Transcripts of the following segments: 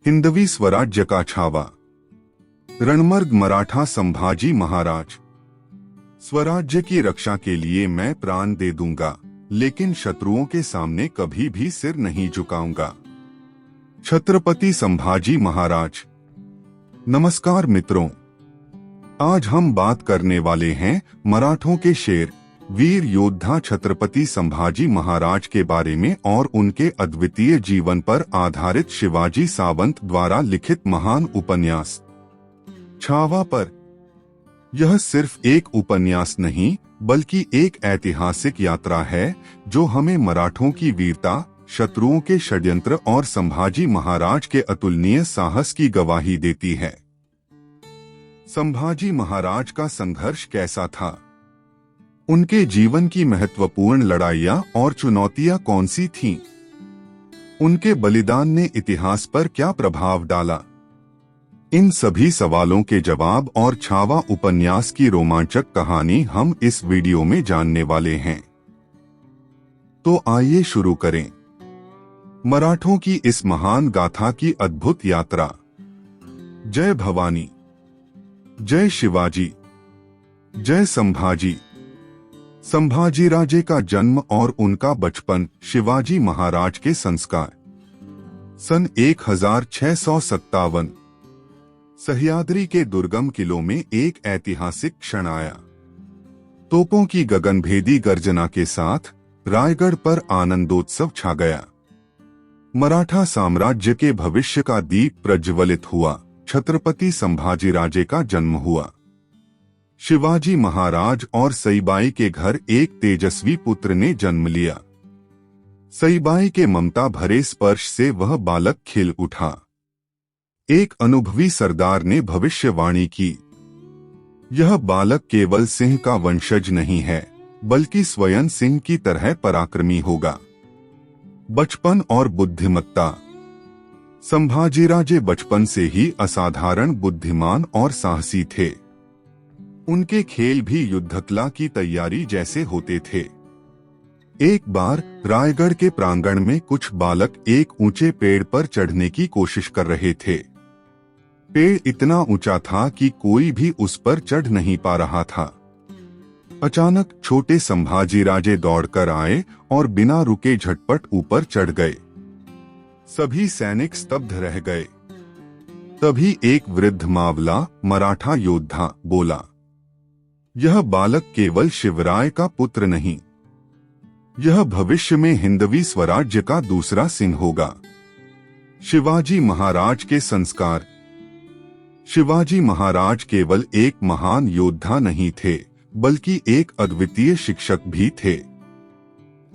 हिंदवी स्वराज्य का छावा। रणमर्ग मराठा संभाजी महाराज। स्वराज्य की रक्षा के लिए मैं प्राण दे दूंगा, लेकिन शत्रुओं के सामने कभी भी सिर नहीं झुकाऊंगा। छत्रपति संभाजी महाराज। नमस्कार मित्रों, आज हम बात करने वाले हैं मराठों के शेर, वीर योद्धा छत्रपति संभाजी महाराज के बारे में और उनके अद्वितीय जीवन पर आधारित शिवाजी सावंत द्वारा लिखित महान उपन्यास छावा पर। यह सिर्फ एक उपन्यास नहीं, बल्कि एक ऐतिहासिक यात्रा है जो हमें मराठों की वीरता, शत्रुओं के षड्यंत्र और संभाजी महाराज के अतुलनीय साहस की गवाही देती है। संभाजी महाराज का संघर्ष कैसा था? उनके जीवन की महत्वपूर्ण लड़ाइयां और चुनौतियां कौन सी थीं? उनके बलिदान ने इतिहास पर क्या प्रभाव डाला? इन सभी सवालों के जवाब और छावा उपन्यास की रोमांचक कहानी हम इस वीडियो में जानने वाले हैं। तो आइए शुरू करें मराठों की इस महान गाथा की अद्भुत यात्रा। जय भवानी, जय शिवाजी, जय संभाजी। संभाजीराजे का जन्म और उनका बचपन, शिवाजी महाराज के संस्कार। सन 1657 सह्याद्री के दुर्गम किलों में एक ऐतिहासिक क्षण आया। तोपों की गगनभेदी गर्जना के साथ रायगढ़ पर आनंदोत्सव छा गया। मराठा साम्राज्य के भविष्य का दीप प्रज्वलित हुआ। छत्रपति संभाजीराजे का जन्म हुआ। शिवाजी महाराज और सईबाई के घर एक तेजस्वी पुत्र ने जन्म लिया। सईबाई के ममता भरे स्पर्श से वह बालक खिल उठा। एक अनुभवी सरदार ने भविष्यवाणी की, यह बालक केवल सिंह का वंशज नहीं है, बल्कि स्वयं सिंह की तरह पराक्रमी होगा। बचपन और बुद्धिमत्ता। संभाजीराजे बचपन से ही असाधारण बुद्धिमान और साहसी थे। उनके खेल भी युद्धकला की तैयारी जैसे होते थे। एक बार रायगढ़ के प्रांगण में कुछ बालक एक ऊंचे पेड़ पर चढ़ने की कोशिश कर रहे थे। पेड़ इतना ऊंचा था कि कोई भी उस पर चढ़ नहीं पा रहा था। अचानक छोटे संभाजीराजे दौड़कर आए और बिना रुके झटपट ऊपर चढ़ गए। सभी सैनिक स्तब्ध रह गए। तभी एक वृद्ध मावला मराठा योद्धा बोला, यह बालक केवल शिवराय का पुत्र नहीं, यह भविष्य में हिंदवी स्वराज्य का दूसरा सिंह होगा। शिवाजी महाराज के संस्कार। शिवाजी महाराज केवल एक महान योद्धा नहीं थे, बल्कि एक अद्वितीय शिक्षक भी थे।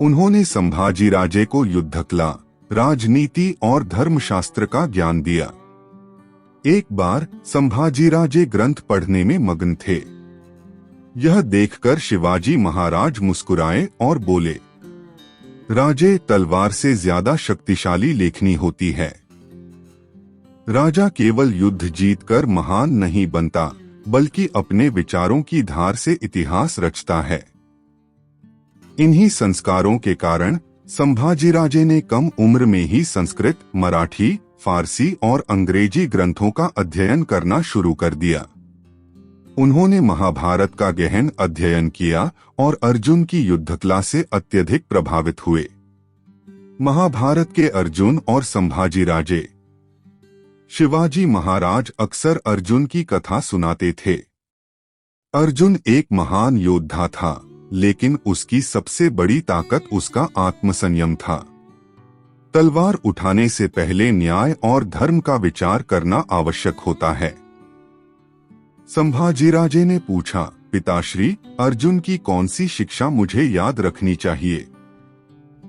उन्होंने संभाजीराजे को युद्धकला, राजनीति और धर्मशास्त्र का ज्ञान दिया। एक बार संभाजीराजे ग्रंथ पढ़ने में मग्न थे। यह देखकर शिवाजी महाराज मुस्कुराए और बोले, राजे, तलवार से ज्यादा शक्तिशाली लेखनी होती है। राजा केवल युद्ध जीतकर महान नहीं बनता, बल्कि अपने विचारों की धार से इतिहास रचता है। इन्हीं संस्कारों के कारण संभाजीराजे ने कम उम्र में ही संस्कृत, मराठी, फारसी और अंग्रेजी ग्रंथों का अध्ययन करना शुरू कर दिया। उन्होंने महाभारत का गहन अध्ययन किया और अर्जुन की युद्धकला से अत्यधिक प्रभावित हुए। महाभारत के अर्जुन और संभाजीराजे। शिवाजी महाराज अक्सर अर्जुन की कथा सुनाते थे। अर्जुन एक महान योद्धा था, लेकिन उसकी सबसे बड़ी ताकत उसका आत्मसंयम था। तलवार उठाने से पहले न्याय और धर्म का विचार करना आवश्यक होता है। संभाजीराजे ने पूछा, पिताश्री, अर्जुन की कौन सी शिक्षा मुझे याद रखनी चाहिए?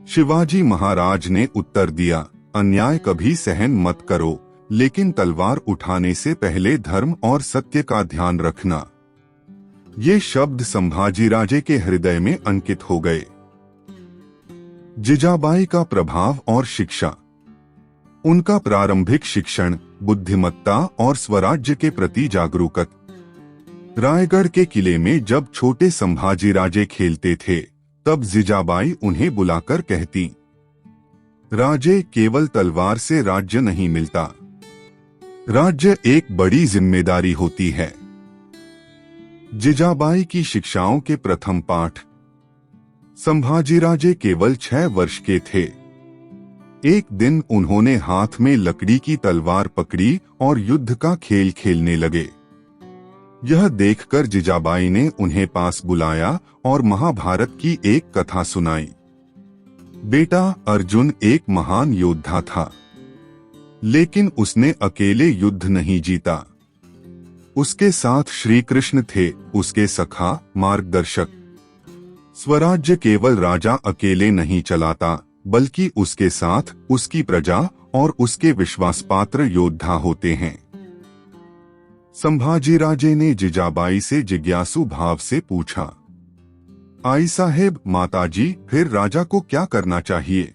शिवाजी महाराज ने उत्तर दिया, अन्याय कभी सहन मत करो, लेकिन तलवार उठाने से पहले धर्म और सत्य का ध्यान रखना। ये शब्द संभाजीराजे के हृदय में अंकित हो गए। जिजाबाई का प्रभाव और शिक्षा। उनका प्रारंभिक शिक्षण, बुद्धिमत्ता और स्वराज्य के प्रति जागरूकता। रायगढ़ के किले में जब छोटे संभाजीराजे खेलते थे, तब जिजाबाई उन्हें बुलाकर कहती, राजे, केवल तलवार से राज्य नहीं मिलता, राज्य एक बड़ी जिम्मेदारी होती है। जिजाबाई की शिक्षाओं के प्रथम पाठ। संभाजीराजे केवल 6 वर्ष के थे। एक दिन उन्होंने हाथ में लकड़ी की तलवार पकड़ी और युद्ध का खेल खेलने लगे। यह देखकर जिजाबाई ने उन्हें पास बुलाया और महाभारत की एक कथा सुनाई। बेटा, अर्जुन एक महान योद्धा था, लेकिन उसने अकेले युद्ध नहीं जीता। उसके साथ श्री कृष्ण थे, उसके सखा, मार्गदर्शक। स्वराज्य केवल राजा अकेले नहीं चलाता, बल्कि उसके साथ उसकी प्रजा और उसके विश्वासपात्र योद्धा होते हैं। संभाजीराजे ने जिजाबाई से जिज्ञासु भाव से पूछा, आई साहेब, माताजी, फिर राजा को क्या करना चाहिए?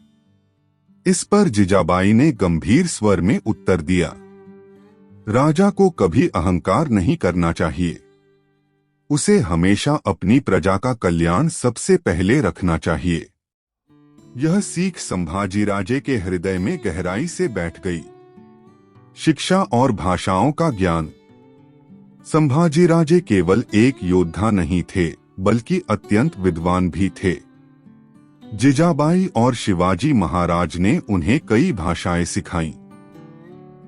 इस पर जिजाबाई ने गंभीर स्वर में उत्तर दिया, राजा को कभी अहंकार नहीं करना चाहिए। उसे हमेशा अपनी प्रजा का कल्याण सबसे पहले रखना चाहिए। यह सीख संभाजीराजे के हृदय में गहराई से बैठ गई। शिक्षा और भाषाओं का ज्ञान। संभाजीराजे केवल एक योद्धा नहीं थे, बल्कि अत्यंत विद्वान भी थे। जिजाबाई और शिवाजी महाराज ने उन्हें कई भाषाएं सिखाईं।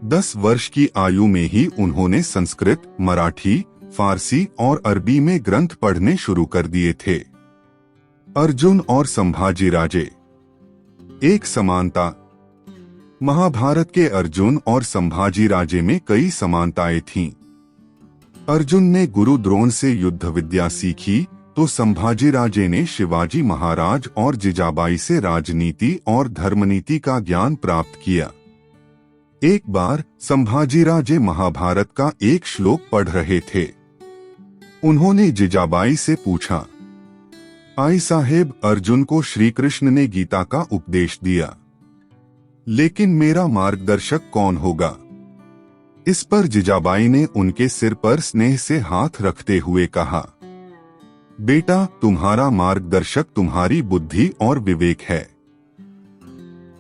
10 वर्ष की आयु में ही उन्होंने संस्कृत, मराठी, फारसी और अरबी में ग्रंथ पढ़ने शुरू कर दिए थे। अर्जुन और संभाजीराजे। एक समानता। महाभारत के अर्जुन और संभाजीराजे में कई समानताएं थीं। अर्जुन ने गुरु द्रोण से युद्ध विद्या सीखी, तो संभाजीराजे ने शिवाजी महाराज और जिजाबाई से राजनीति और धर्मनीति का ज्ञान प्राप्त किया। एक बार संभाजीराजे महाभारत का एक श्लोक पढ़ रहे थे। उन्होंने जिजाबाई से पूछा, आई साहेब, अर्जुन को श्री कृष्ण ने गीता का उपदेश दिया, लेकिन मेरा मार्गदर्शक कौन होगा? इस पर जिजाबाई ने उनके सिर पर स्नेह से हाथ रखते हुए कहा, बेटा, तुम्हारा मार्गदर्शक तुम्हारी बुद्धि और विवेक है।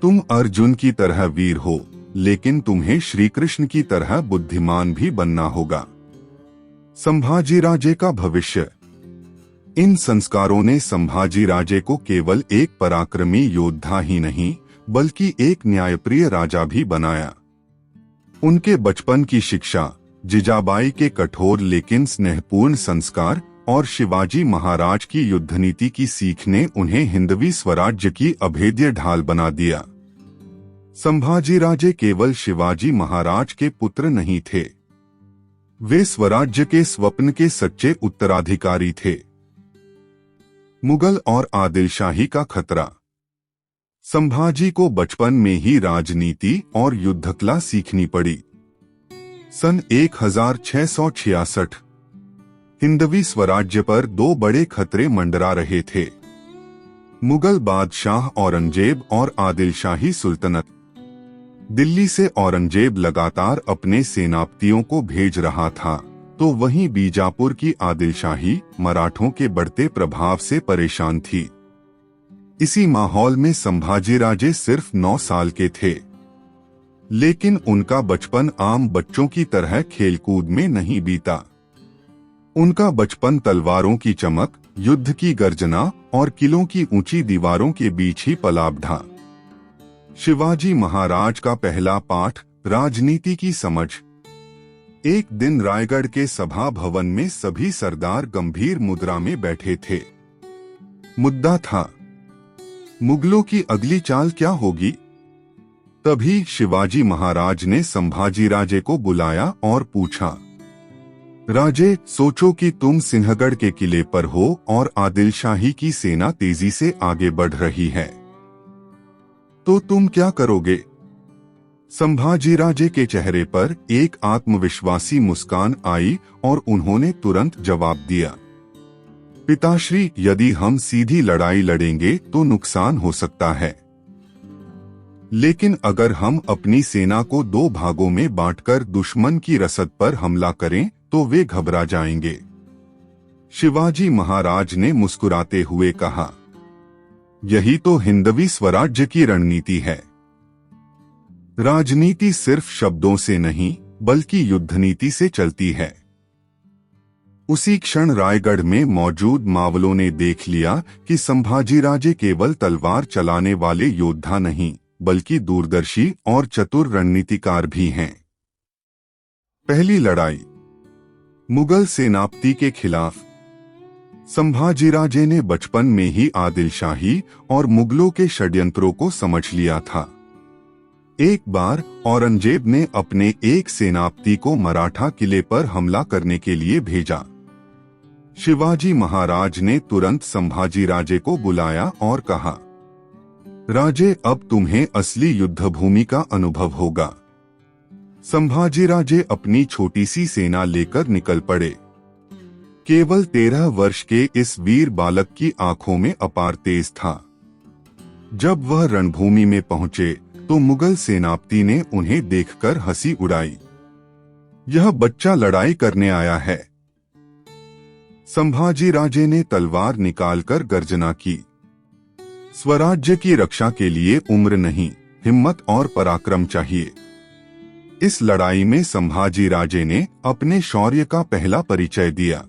तुम अर्जुन की तरह वीर हो, लेकिन तुम्हें श्री कृष्ण की तरह बुद्धिमान भी बनना होगा। संभाजीराजे का भविष्य। इन संस्कारों ने संभाजीराजे को केवल एक पराक्रमी योद्धा ही नहीं, बल्कि एक न्यायप्रिय राजा भी बनाया। उनके बचपन की शिक्षा, जिजाबाई के कठोर लेकिन स्नेहपूर्ण संस्कार और शिवाजी महाराज की युद्धनीति की सीख ने उन्हें हिंदवी स्वराज्य की अभेद्य ढाल बना दिया। संभाजीराजे केवल शिवाजी महाराज के पुत्र नहीं थे, वे स्वराज्य के स्वप्न के सच्चे उत्तराधिकारी थे। मुगल और आदिलशाही का खतरा। संभाजी को बचपन में ही राजनीति और युद्धकला सीखनी पड़ी। सन 1666 हिंदवी स्वराज्य पर 2 बड़े खतरे मंडरा रहे थे, मुगल बादशाह औरंगजेब और आदिलशाही सुल्तनत। दिल्ली से औरंगजेब लगातार अपने सेनापतियों को भेज रहा था, तो वहीं बीजापुर की आदिलशाही मराठों के बढ़ते प्रभाव से परेशान थी। इसी माहौल में संभाजीराजे सिर्फ 9 साल के थे, लेकिन उनका बचपन आम बच्चों की तरह खेलकूद में नहीं बीता। उनका बचपन तलवारों की चमक, युद्ध की गर्जना और किलों की ऊंची दीवारों के बीच ही पला बढ़ा। शिवाजी महाराज का पहला पाठ, राजनीति की समझ। एक दिन रायगढ़ के सभा भवन में सभी सरदार गंभीर मुद्रा में बैठे थे। मुद्दा था, मुगलों की अगली चाल क्या होगी? तभी शिवाजी महाराज ने संभाजीराजे को बुलाया और पूछा, राजे, सोचो कि तुम सिंहगढ़ के किले पर हो और आदिलशाही की सेना तेजी से आगे बढ़ रही है, तो तुम क्या करोगे? संभाजीराजे के चेहरे पर एक आत्मविश्वासी मुस्कान आई और उन्होंने तुरंत जवाब दिया, पिताश्री, यदि हम सीधी लड़ाई लड़ेंगे तो नुकसान हो सकता है, लेकिन अगर हम अपनी सेना को 2 भागों में बांटकर दुश्मन की रसद पर हमला करें तो वे घबरा जाएंगे। शिवाजी महाराज ने मुस्कुराते हुए कहा, यही तो हिंदवी स्वराज्य की रणनीति है। राजनीति सिर्फ शब्दों से नहीं, बल्कि युद्धनीति से चलती है। उसी क्षण रायगढ़ में मौजूद मावलों ने देख लिया कि संभाजीराजे केवल तलवार चलाने वाले योद्धा नहीं, बल्कि दूरदर्शी और चतुर रणनीतिकार भी हैं। पहली लड़ाई, मुगल सेनापति के खिलाफ। संभाजीराजे ने बचपन में ही आदिलशाही और मुगलों के षड्यंत्रों को समझ लिया था। एक बार औरंगजेब ने अपने एक सेनापति को मराठा किले पर हमला करने के लिए भेजा। शिवाजी महाराज ने तुरंत संभाजीराजे को बुलाया और कहा, राजे, अब तुम्हें असली युद्ध भूमि का अनुभव होगा। संभाजीराजे अपनी छोटी सी सेना लेकर निकल पड़े। केवल 13 वर्ष के इस वीर बालक की आंखों में अपार तेज था। जब वह रणभूमि में पहुंचे तो मुगल सेनापति ने उन्हें देखकर हंसी उड़ाई। यह बच्चा लड़ाई करने आया है। संभाजीराजे ने तलवार निकालकर गर्जना की, स्वराज्य की रक्षा के लिए उम्र नहीं, हिम्मत और पराक्रम चाहिए। इस लड़ाई में संभाजीराजे ने अपने शौर्य का पहला परिचय दिया।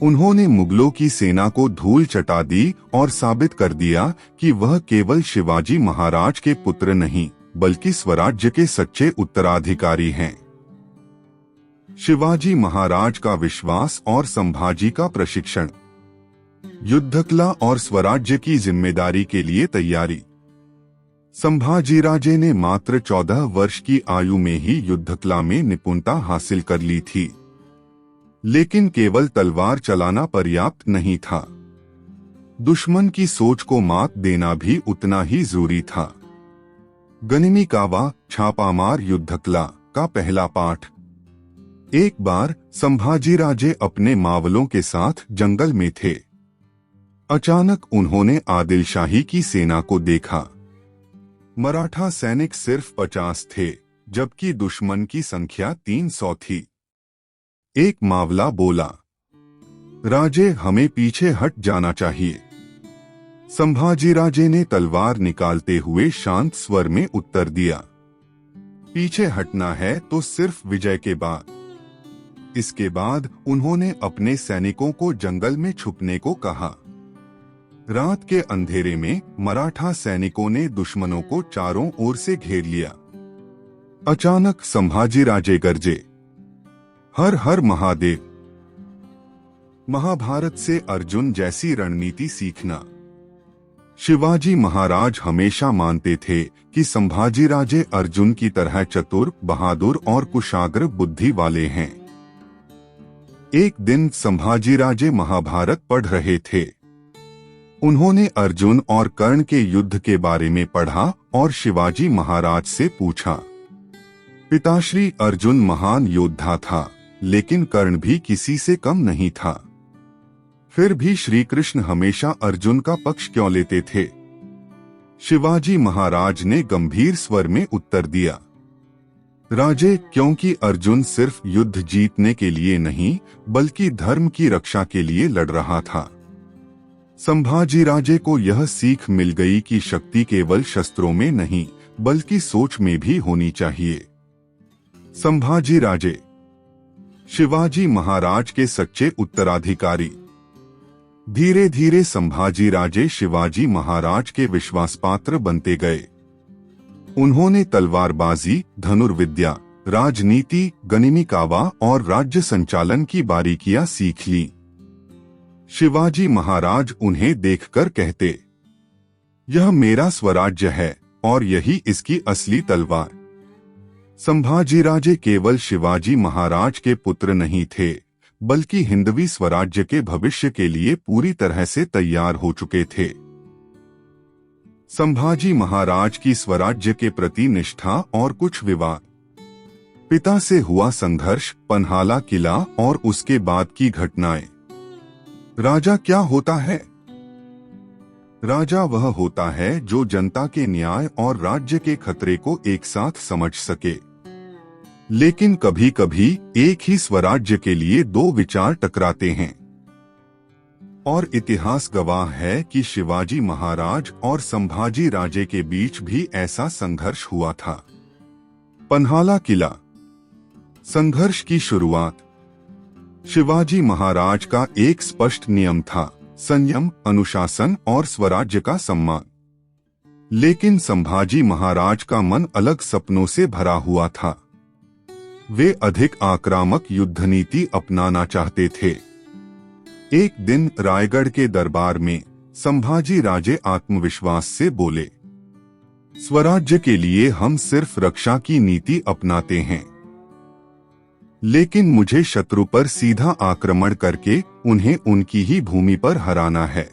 उन्होंने मुगलों की सेना को धूल चटा दी और साबित कर दिया कि वह केवल शिवाजी महाराज के पुत्र नहीं, बल्कि स्वराज्य के सच्चे उत्तराधिकारी हैं। शिवाजी महाराज का विश्वास और संभाजी का प्रशिक्षण। युद्धकला और स्वराज्य की जिम्मेदारी के लिए तैयारी। संभाजीराजे ने मात्र 14 वर्ष की आयु में ही युद्धकला में निपुणता हासिल कर ली थी। लेकिन केवल तलवार चलाना पर्याप्त नहीं था। दुश्मन की सोच को मात देना भी उतना ही जरूरी था। गनिमी कावा, छापामार युद्धकला का पहला पाठ। एक बार संभाजीराजे अपने मावलों के साथ जंगल में थे। अचानक उन्होंने आदिलशाही की सेना को देखा। मराठा सैनिक सिर्फ 50 थे, जबकि दुश्मन की संख्या 300 थी। एक मावला बोला, राजे, हमें पीछे हट जाना चाहिए। संभाजीराजे ने तलवार निकालते हुए शांत स्वर में उत्तर दिया, पीछे हटना है तो सिर्फ विजय के बाद। इसके बाद उन्होंने अपने सैनिकों को जंगल में छुपने को कहा। रात के अंधेरे में मराठा सैनिकों ने दुश्मनों को चारों ओर से घेर लिया। अचानक संभाजीराजे गरजे, हर हर महादेव। महाभारत से अर्जुन जैसी रणनीति सीखना। शिवाजी महाराज हमेशा मानते थे कि संभाजीराजे अर्जुन की तरह चतुर, बहादुर और कुशाग्र बुद्धि वाले हैं। एक दिन संभाजीराजे महाभारत पढ़ रहे थे। उन्होंने अर्जुन और कर्ण के युद्ध के बारे में पढ़ा और शिवाजी महाराज से पूछा, पिताश्री, अर्जुन महान योद्धा था, लेकिन कर्ण भी किसी से कम नहीं था। फिर भी श्री कृष्ण हमेशा अर्जुन का पक्ष क्यों लेते थे? शिवाजी महाराज ने गंभीर स्वर में उत्तर दिया, राजे, क्योंकि अर्जुन सिर्फ युद्ध जीतने के लिए नहीं, बल्कि धर्म की रक्षा के लिए लड़ रहा था। संभाजीराजे को यह सीख मिल गई कि शक्ति केवल शस्त्रों में नहीं, बल्कि सोच में भी होनी चाहिए। संभाजीराजे, शिवाजी महाराज के सच्चे उत्तराधिकारी। धीरे धीरे संभाजीराजे शिवाजी महाराज के विश्वासपात्र बनते गए। उन्होंने तलवारबाजी, धनुर्विद्या, राजनीति, गनिमी कावा और राज्य संचालन की बारीकियां सीख ली। शिवाजी महाराज उन्हें देखकर कहते, यह मेरा स्वराज्य है और यही इसकी असली तलवार। संभाजीराजे केवल शिवाजी महाराज के पुत्र नहीं थे, बल्कि हिंदवी स्वराज्य के भविष्य के लिए पूरी तरह से तैयार हो चुके थे। संभाजी महाराज की स्वराज्य के प्रति निष्ठा और कुछ विवाद। पिता से हुआ संघर्ष, पन्हाला किला और उसके बाद की घटनाएं। राजा क्या होता है? राजा वह होता है जो जनता के न्याय और राज्य के खतरे को एक साथ समझ सके। लेकिन कभी कभी एक ही स्वराज्य के लिए दो विचार टकराते हैं। और इतिहास गवाह है कि शिवाजी महाराज और संभाजी राजे के बीच भी ऐसा संघर्ष हुआ था। पन्हाला किला। संघर्ष की शुरुआत। शिवाजी महाराज का एक स्पष्ट नियम था, संयम, अनुशासन और स्वराज्य का सम्मान। लेकिन संभाजी महाराज का मन अलग सपनों से भरा हुआ था। वे अधिक आक्रामक युद्ध नीति अपनाना चाहते थे। एक दिन रायगढ़ के दरबार में संभाजी राजे आत्मविश्वास से बोले, स्वराज्य के लिए हम सिर्फ रक्षा की नीति अपनाते हैं, लेकिन मुझे शत्रु पर सीधा आक्रमण करके उन्हें उनकी ही भूमि पर हराना है।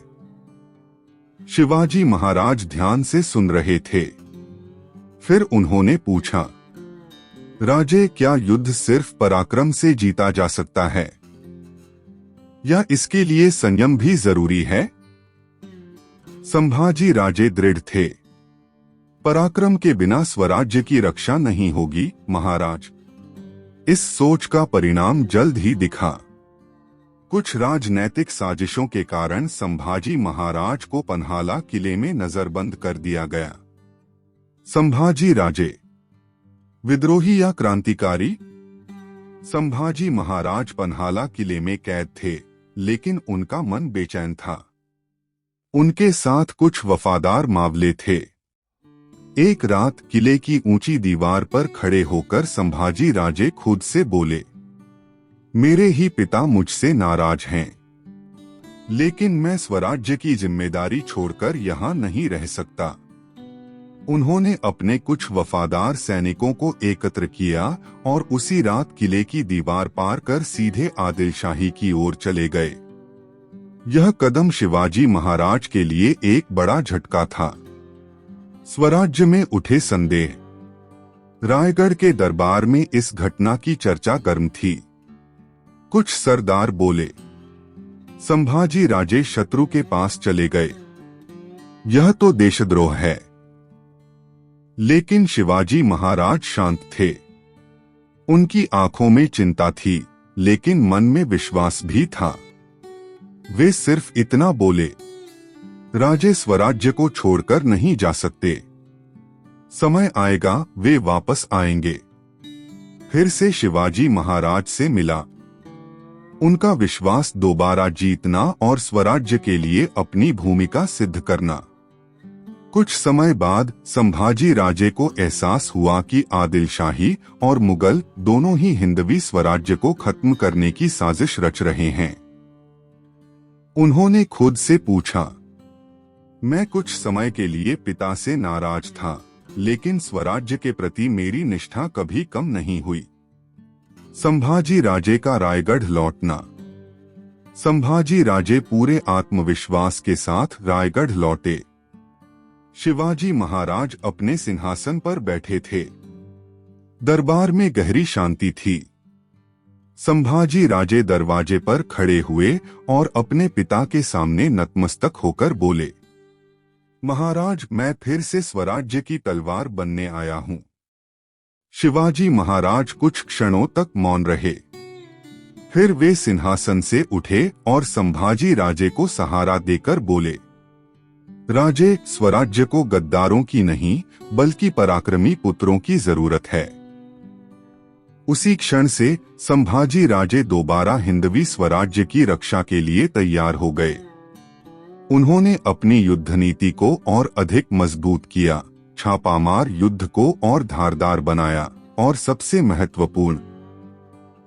शिवाजी महाराज ध्यान से सुन रहे थे। फिर उन्होंने पूछा, राजे, क्या युद्ध सिर्फ पराक्रम से जीता जा सकता है या इसके लिए संयम भी जरूरी है? संभाजी राजे दृढ़ थे, पराक्रम के बिना स्वराज्य की रक्षा नहीं होगी महाराज। इस सोच का परिणाम जल्द ही दिखा। कुछ राजनैतिक साजिशों के कारण संभाजी महाराज को पन्हाला किले में नजरबंद कर दिया गया। संभाजी राजे विद्रोही या क्रांतिकारी? संभाजी महाराज पन्हाला किले में कैद थे, लेकिन उनका मन बेचैन था। उनके साथ कुछ वफादार मावले थे। एक रात किले की ऊंची दीवार पर खड़े होकर संभाजी राजे खुद से बोले, मेरे ही पिता मुझसे नाराज हैं, लेकिन मैं स्वराज्य की जिम्मेदारी छोड़कर यहाँ नहीं रह सकता। उन्होंने अपने कुछ वफादार सैनिकों को एकत्र किया और उसी रात किले की दीवार पार कर सीधे आदिल शाही की ओर चले गए। यह कदम शिवाजी महाराज के लिए एक बड़ा झटका था। स्वराज्य में उठे संदेह। रायगढ़ के दरबार में इस घटना की चर्चा गर्म थी। कुछ सरदार बोले, संभाजी राजे शत्रु के पास चले गए, यह तो देशद्रोह है। लेकिन शिवाजी महाराज शांत थे। उनकी आंखों में चिंता थी, लेकिन मन में विश्वास भी था। वे सिर्फ इतना बोले, राजे स्वराज्य को छोड़कर नहीं जा सकते। समय आएगा वे वापस आएंगे। फिर से शिवाजी महाराज से मिला। उनका विश्वास दोबारा जीतना और स्वराज्य के लिए अपनी भूमिका सिद्ध करना। कुछ समय बाद संभाजी राजे को एहसास हुआ कि आदिल शाही और मुगल दोनों ही हिंदवी स्वराज्य को खत्म करने की साजिश रच रहे हैं। उन्होंने खुद से पूछा, मैं कुछ समय के लिए पिता से नाराज था, लेकिन स्वराज्य के प्रति मेरी निष्ठा कभी कम नहीं हुई। संभाजी राजे का रायगढ़ लौटना। संभाजी राजे पूरे आत्मविश्वास के साथ रायगढ़ लौटे। शिवाजी महाराज अपने सिंहासन पर बैठे थे। दरबार में गहरी शांति थी। संभाजी राजे दरवाजे पर खड़े हुए और अपने पिता के सामने नतमस्तक होकर बोले, महाराज, मैं फिर से स्वराज्य की तलवार बनने आया हूं। शिवाजी महाराज कुछ क्षणों तक मौन रहे। फिर वे सिंहासन से उठे और संभाजी राजे को सहारा देकर बोले, राजे, स्वराज्य को गद्दारों की नहीं बल्कि पराक्रमी पुत्रों की जरूरत है। उसी क्षण से संभाजी राजे दोबारा हिंदवी स्वराज्य की रक्षा के लिए तैयार हो गए। उन्होंने अपनी युद्ध नीति को और अधिक मजबूत किया, छापामार युद्ध को और धारदार बनाया, और सबसे महत्वपूर्ण,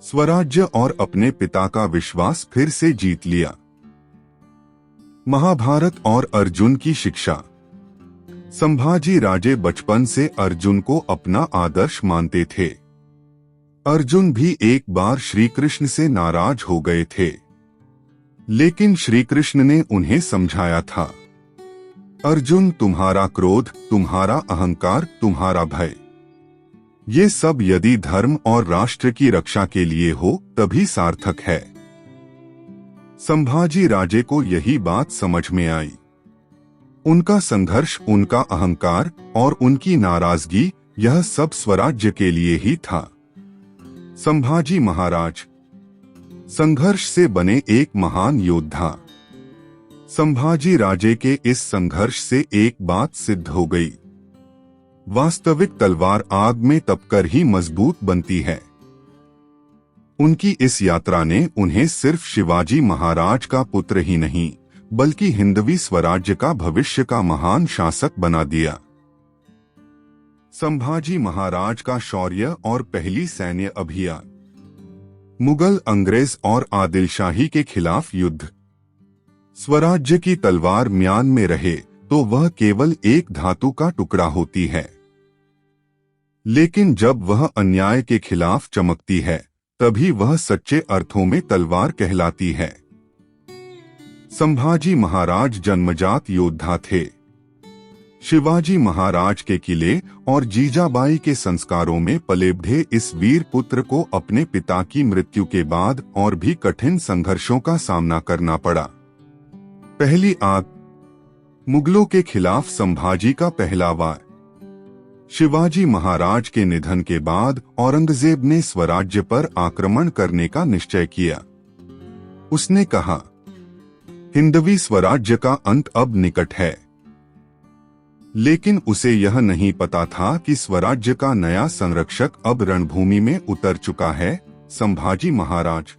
स्वराज्य और अपने पिता का विश्वास फिर से जीत लिया। महाभारत और अर्जुन की शिक्षा। संभाजी राजे बचपन से अर्जुन को अपना आदर्श मानते थे। अर्जुन भी एक बार श्री कृष्ण से नाराज हो गए थे, लेकिन श्री कृष्ण ने उन्हें समझाया था, अर्जुन, तुम्हारा क्रोध, तुम्हारा अहंकार, तुम्हारा भय, ये सब यदि धर्म और राष्ट्र की रक्षा के लिए हो तभी सार्थक है। संभाजी राजे को यही बात समझ में आई। उनका संघर्ष, उनका अहंकार और उनकी नाराजगी, यह सब स्वराज्य के लिए ही था। संभाजी महाराज संघर्ष से बने एक महान योद्धा। संभाजी राजे के इस संघर्ष से एक बात सिद्ध हो गई, वास्तविक तलवार आग में तपकर ही मजबूत बनती है। उनकी इस यात्रा ने उन्हें सिर्फ शिवाजी महाराज का पुत्र ही नहीं बल्कि हिंदवी स्वराज्य का भविष्य का महान शासक बना दिया। संभाजी महाराज का शौर्य और पहली सैन्य अभियान। मुगल, अंग्रेज और आदिलशाही के खिलाफ युद्ध। स्वराज्य की तलवार म्यान में रहे तो वह केवल एक धातु का टुकड़ा होती है, लेकिन जब वह अन्याय के खिलाफ चमकती है तभी वह सच्चे अर्थों में तलवार कहलाती है। संभाजी महाराज जन्मजात योद्धा थे। शिवाजी महाराज के किले और जीजाबाई के संस्कारों में पले बढ़े इस वीर पुत्र को अपने पिता की मृत्यु के बाद और भी कठिन संघर्षों का सामना करना पड़ा। पहली आग। मुगलों के खिलाफ संभाजी का पहला वार। शिवाजी महाराज के निधन के बाद औरंगजेब ने स्वराज्य पर आक्रमण करने का निश्चय किया। उसने कहा, हिंदवी स्वराज्य का अंत अब निकट है। लेकिन उसे यह नहीं पता था कि स्वराज्य का नया संरक्षक अब रणभूमि में उतर चुका है, संभाजी महाराज।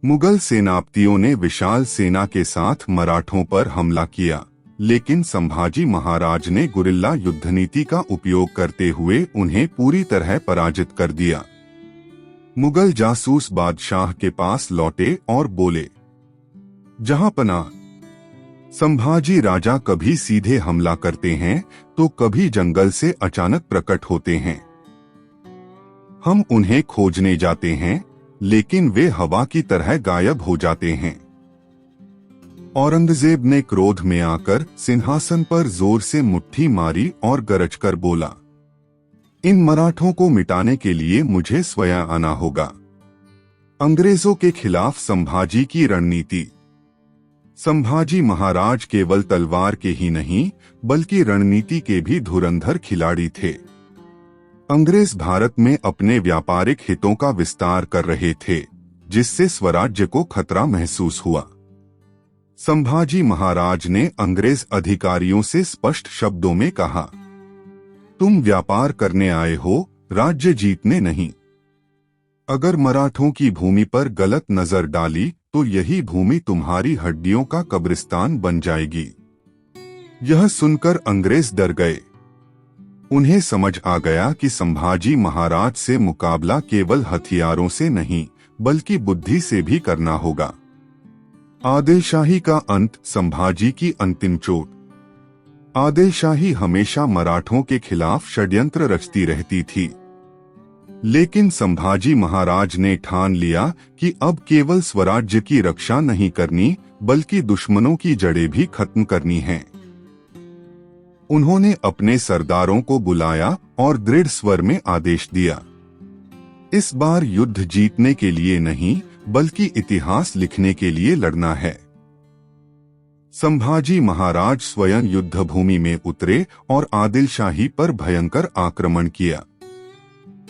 मुगल सेनापतियों ने विशाल सेना के साथ मराठों पर हमला किया, लेकिन संभाजी महाराज ने गुरिल्ला युद्ध नीति का उपयोग करते हुए उन्हें पूरी तरह पराजित कर दिया। मुगल जासूस बादशाह के पास लौटे और बोले, जहांपनाह, संभाजी राजा कभी सीधे हमला करते हैं तो कभी जंगल से अचानक प्रकट होते हैं। हम उन्हें खोजने जाते हैं लेकिन वे हवा की तरह गायब हो जाते हैं। औरंगजेब ने क्रोध में आकर सिंहासन पर जोर से मुट्ठी मारी और गरजकर बोला, इन मराठों को मिटाने के लिए मुझे स्वयं आना होगा। अंग्रेजों के खिलाफ संभाजी की रणनीति। संभाजी महाराज केवल तलवार के ही नहीं बल्कि रणनीति के भी धुरंधर खिलाड़ी थे। अंग्रेज भारत में अपने व्यापारिक हितों का विस्तार कर रहे थे, जिससे स्वराज्य को खतरा महसूस हुआ। संभाजी महाराज ने अंग्रेज अधिकारियों से स्पष्ट शब्दों में कहा, तुम व्यापार करने आए हो, राज्य जीतने नहीं। अगर मराठों की भूमि पर गलत नजर डाली तो यही भूमि तुम्हारी हड्डियों का कब्रिस्तान बन जाएगी। यह सुनकर अंग्रेज डर गए। उन्हें समझ आ गया कि संभाजी महाराज से मुकाबला केवल हथियारों से नहीं बल्कि बुद्धि से भी करना होगा। आदिलशाही का अंत। संभाजी की अंतिम चोट। आदिलशाही हमेशा मराठों के खिलाफ षड्यंत्र रचती रहती थी, लेकिन संभाजी महाराज ने ठान लिया कि अब केवल स्वराज्य की रक्षा नहीं करनी बल्कि दुश्मनों की जड़ें भी खत्म करनी हैं। उन्होंने अपने सरदारों को बुलाया और दृढ़ स्वर में आदेश दिया, इस बार युद्ध जीतने के लिए नहीं बल्कि इतिहास लिखने के लिए लड़ना है। संभाजी महाराज स्वयं युद्ध भूमि में उतरे और आदिलशाही पर भयंकर आक्रमण किया।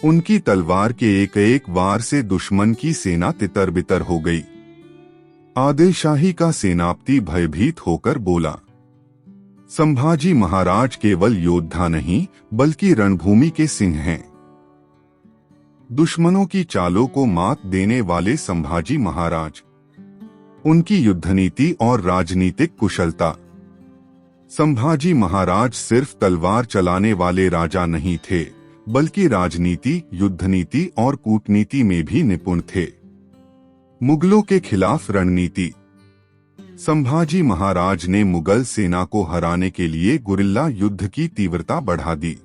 उनकी तलवार के एक एक वार से दुश्मन की सेना तितर बितर हो गई। आदिलशाही का सेनापति भयभीत होकर बोला, संभाजी महाराज केवल योद्धा नहीं बल्कि रणभूमि के सिंह हैं। दुश्मनों की चालों को मात देने वाले संभाजी महाराज। उनकी युद्धनीति और राजनीतिक कुशलता। संभाजी महाराज सिर्फ तलवार चलाने वाले राजा नहीं थे बल्कि राजनीति, युद्धनीति और कूटनीति में भी निपुण थे। मुगलों के खिलाफ रणनीति। संभाजी महाराज ने मुगल सेना को हराने के लिए गुरिल्ला युद्ध की तीव्रता बढ़ा दी।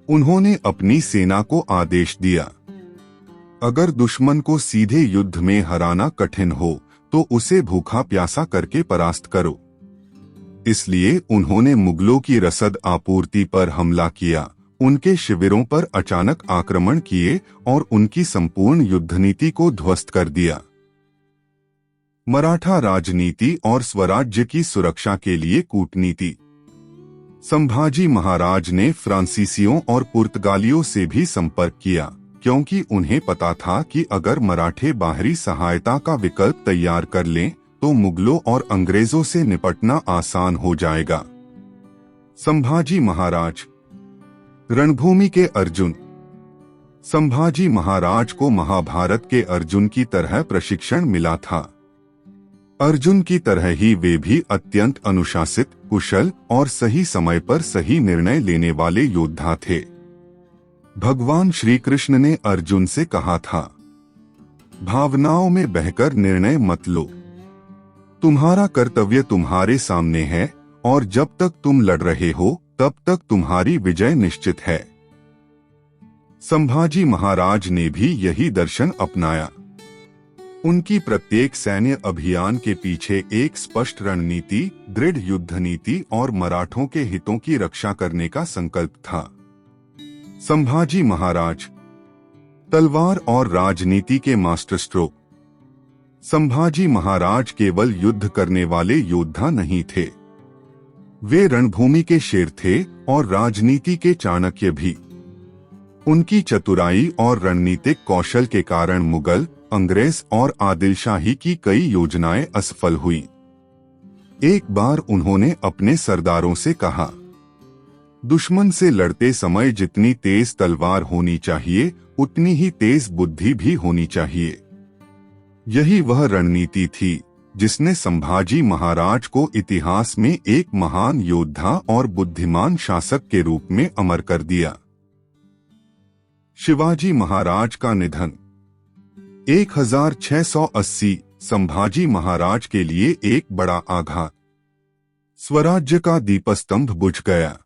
उन्होंने अपनी सेना को आदेश दिया, अगर दुश्मन को सीधे युद्ध में हराना कठिन हो तो उसे भूखा प्यासा करके परास्त करो। इसलिए उन्होंने मुगलों की रसद आपूर्ति पर हमला किया, उनके शिविरों पर अचानक आक्रमण किए और उनकी संपूर्ण युद्धनीति को ध्वस्त कर दिया। मराठा राजनीति और स्वराज्य की सुरक्षा के लिए कूटनीति। संभाजी महाराज ने फ्रांसीसियों और पुर्तगालियों से भी संपर्क किया, क्योंकि उन्हें पता था कि अगर मराठे बाहरी सहायता का विकल्प तैयार कर लें तो मुगलों और अंग्रेजों से निपटना आसान हो जाएगा। संभाजी महाराज। रणभूमि के अर्जुन। संभाजी महाराज को महाभारत के अर्जुन की तरह प्रशिक्षण मिला था। अर्जुन की तरह ही वे भी अत्यंत अनुशासित, कुशल और सही समय पर सही निर्णय लेने वाले योद्धा थे। भगवान श्री कृष्ण ने अर्जुन से कहा था, भावनाओं में बहकर निर्णय मत लो। तुम्हारा कर्तव्य तुम्हारे सामने है और जब तक तुम लड़ रहे हो तब तक तुम्हारी विजय निश्चित है। संभाजी महाराज ने भी यही दर्शन अपनाया। उनकी प्रत्येक सैन्य अभियान के पीछे एक स्पष्ट रणनीति, दृढ़ युद्ध नीति और मराठों के हितों की रक्षा करने का संकल्प था। संभाजी महाराज तलवार और राजनीति के मास्टर स्ट्रोक। संभाजी महाराज केवल युद्ध करने वाले योद्धा नहीं थे, वे रणभूमि के शेर थे और राजनीति के चाणक्य भी। उनकी चतुराई और रणनीतिक कौशल के कारण मुगल, अंग्रेज और आदिलशाही की कई योजनाएं असफल हुईं। एक बार उन्होंने अपने सरदारों से कहा, दुश्मन से लड़ते समय जितनी तेज तलवार होनी चाहिए उतनी ही तेज बुद्धि भी होनी चाहिए। यही वह रणनीति थी जिसने संभाजी महाराज को इतिहास में एक महान योद्धा और बुद्धिमान शासक के रूप में अमर कर दिया। शिवाजी महाराज का निधन। 1680 संभाजी महाराज के लिए एक बड़ा आघात। स्वराज्य का दीपस्तंभ बुझ गया।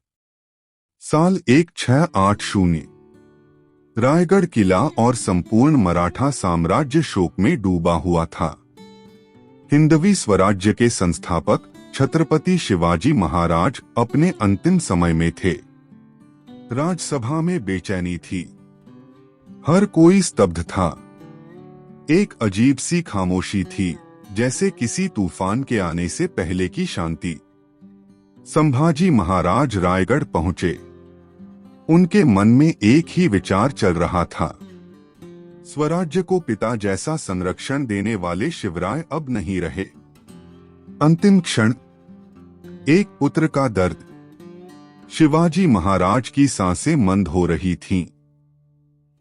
साल 1680 रायगढ़ किला और संपूर्ण मराठा साम्राज्य शोक में डूबा हुआ था। हिंदवी स्वराज्य के संस्थापक छत्रपति शिवाजी महाराज अपने अंतिम समय में थे। राजसभा में बेचैनी थी, हर कोई स्तब्ध था। एक अजीब सी खामोशी थी, जैसे किसी तूफान के आने से पहले की शांति। संभाजी महाराज रायगढ़ पहुंचे। उनके मन में एक ही विचार चल रहा था, स्वराज्य को पिता जैसा संरक्षण देने वाले शिवराय अब नहीं रहे। अंतिम क्षण, एक पुत्र का दर्द। शिवाजी महाराज की सांसें मंद हो रही थीं।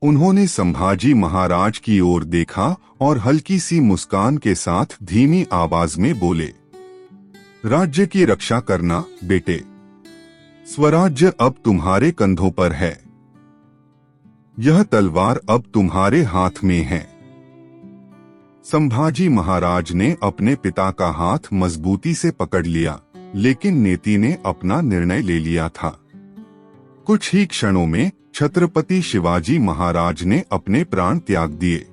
उन्होंने संभाजी महाराज की ओर देखा और हल्की सी मुस्कान के साथ धीमी आवाज में बोले, राज्य की रक्षा करना बेटे, स्वराज्य अब तुम्हारे कंधों पर है, यह तलवार अब तुम्हारे हाथ में है। संभाजी महाराज ने अपने पिता का हाथ मजबूती से पकड़ लिया, लेकिन नेति ने अपना निर्णय ले लिया था। कुछ ही क्षणों में छत्रपति शिवाजी महाराज ने अपने प्राण त्याग दिए।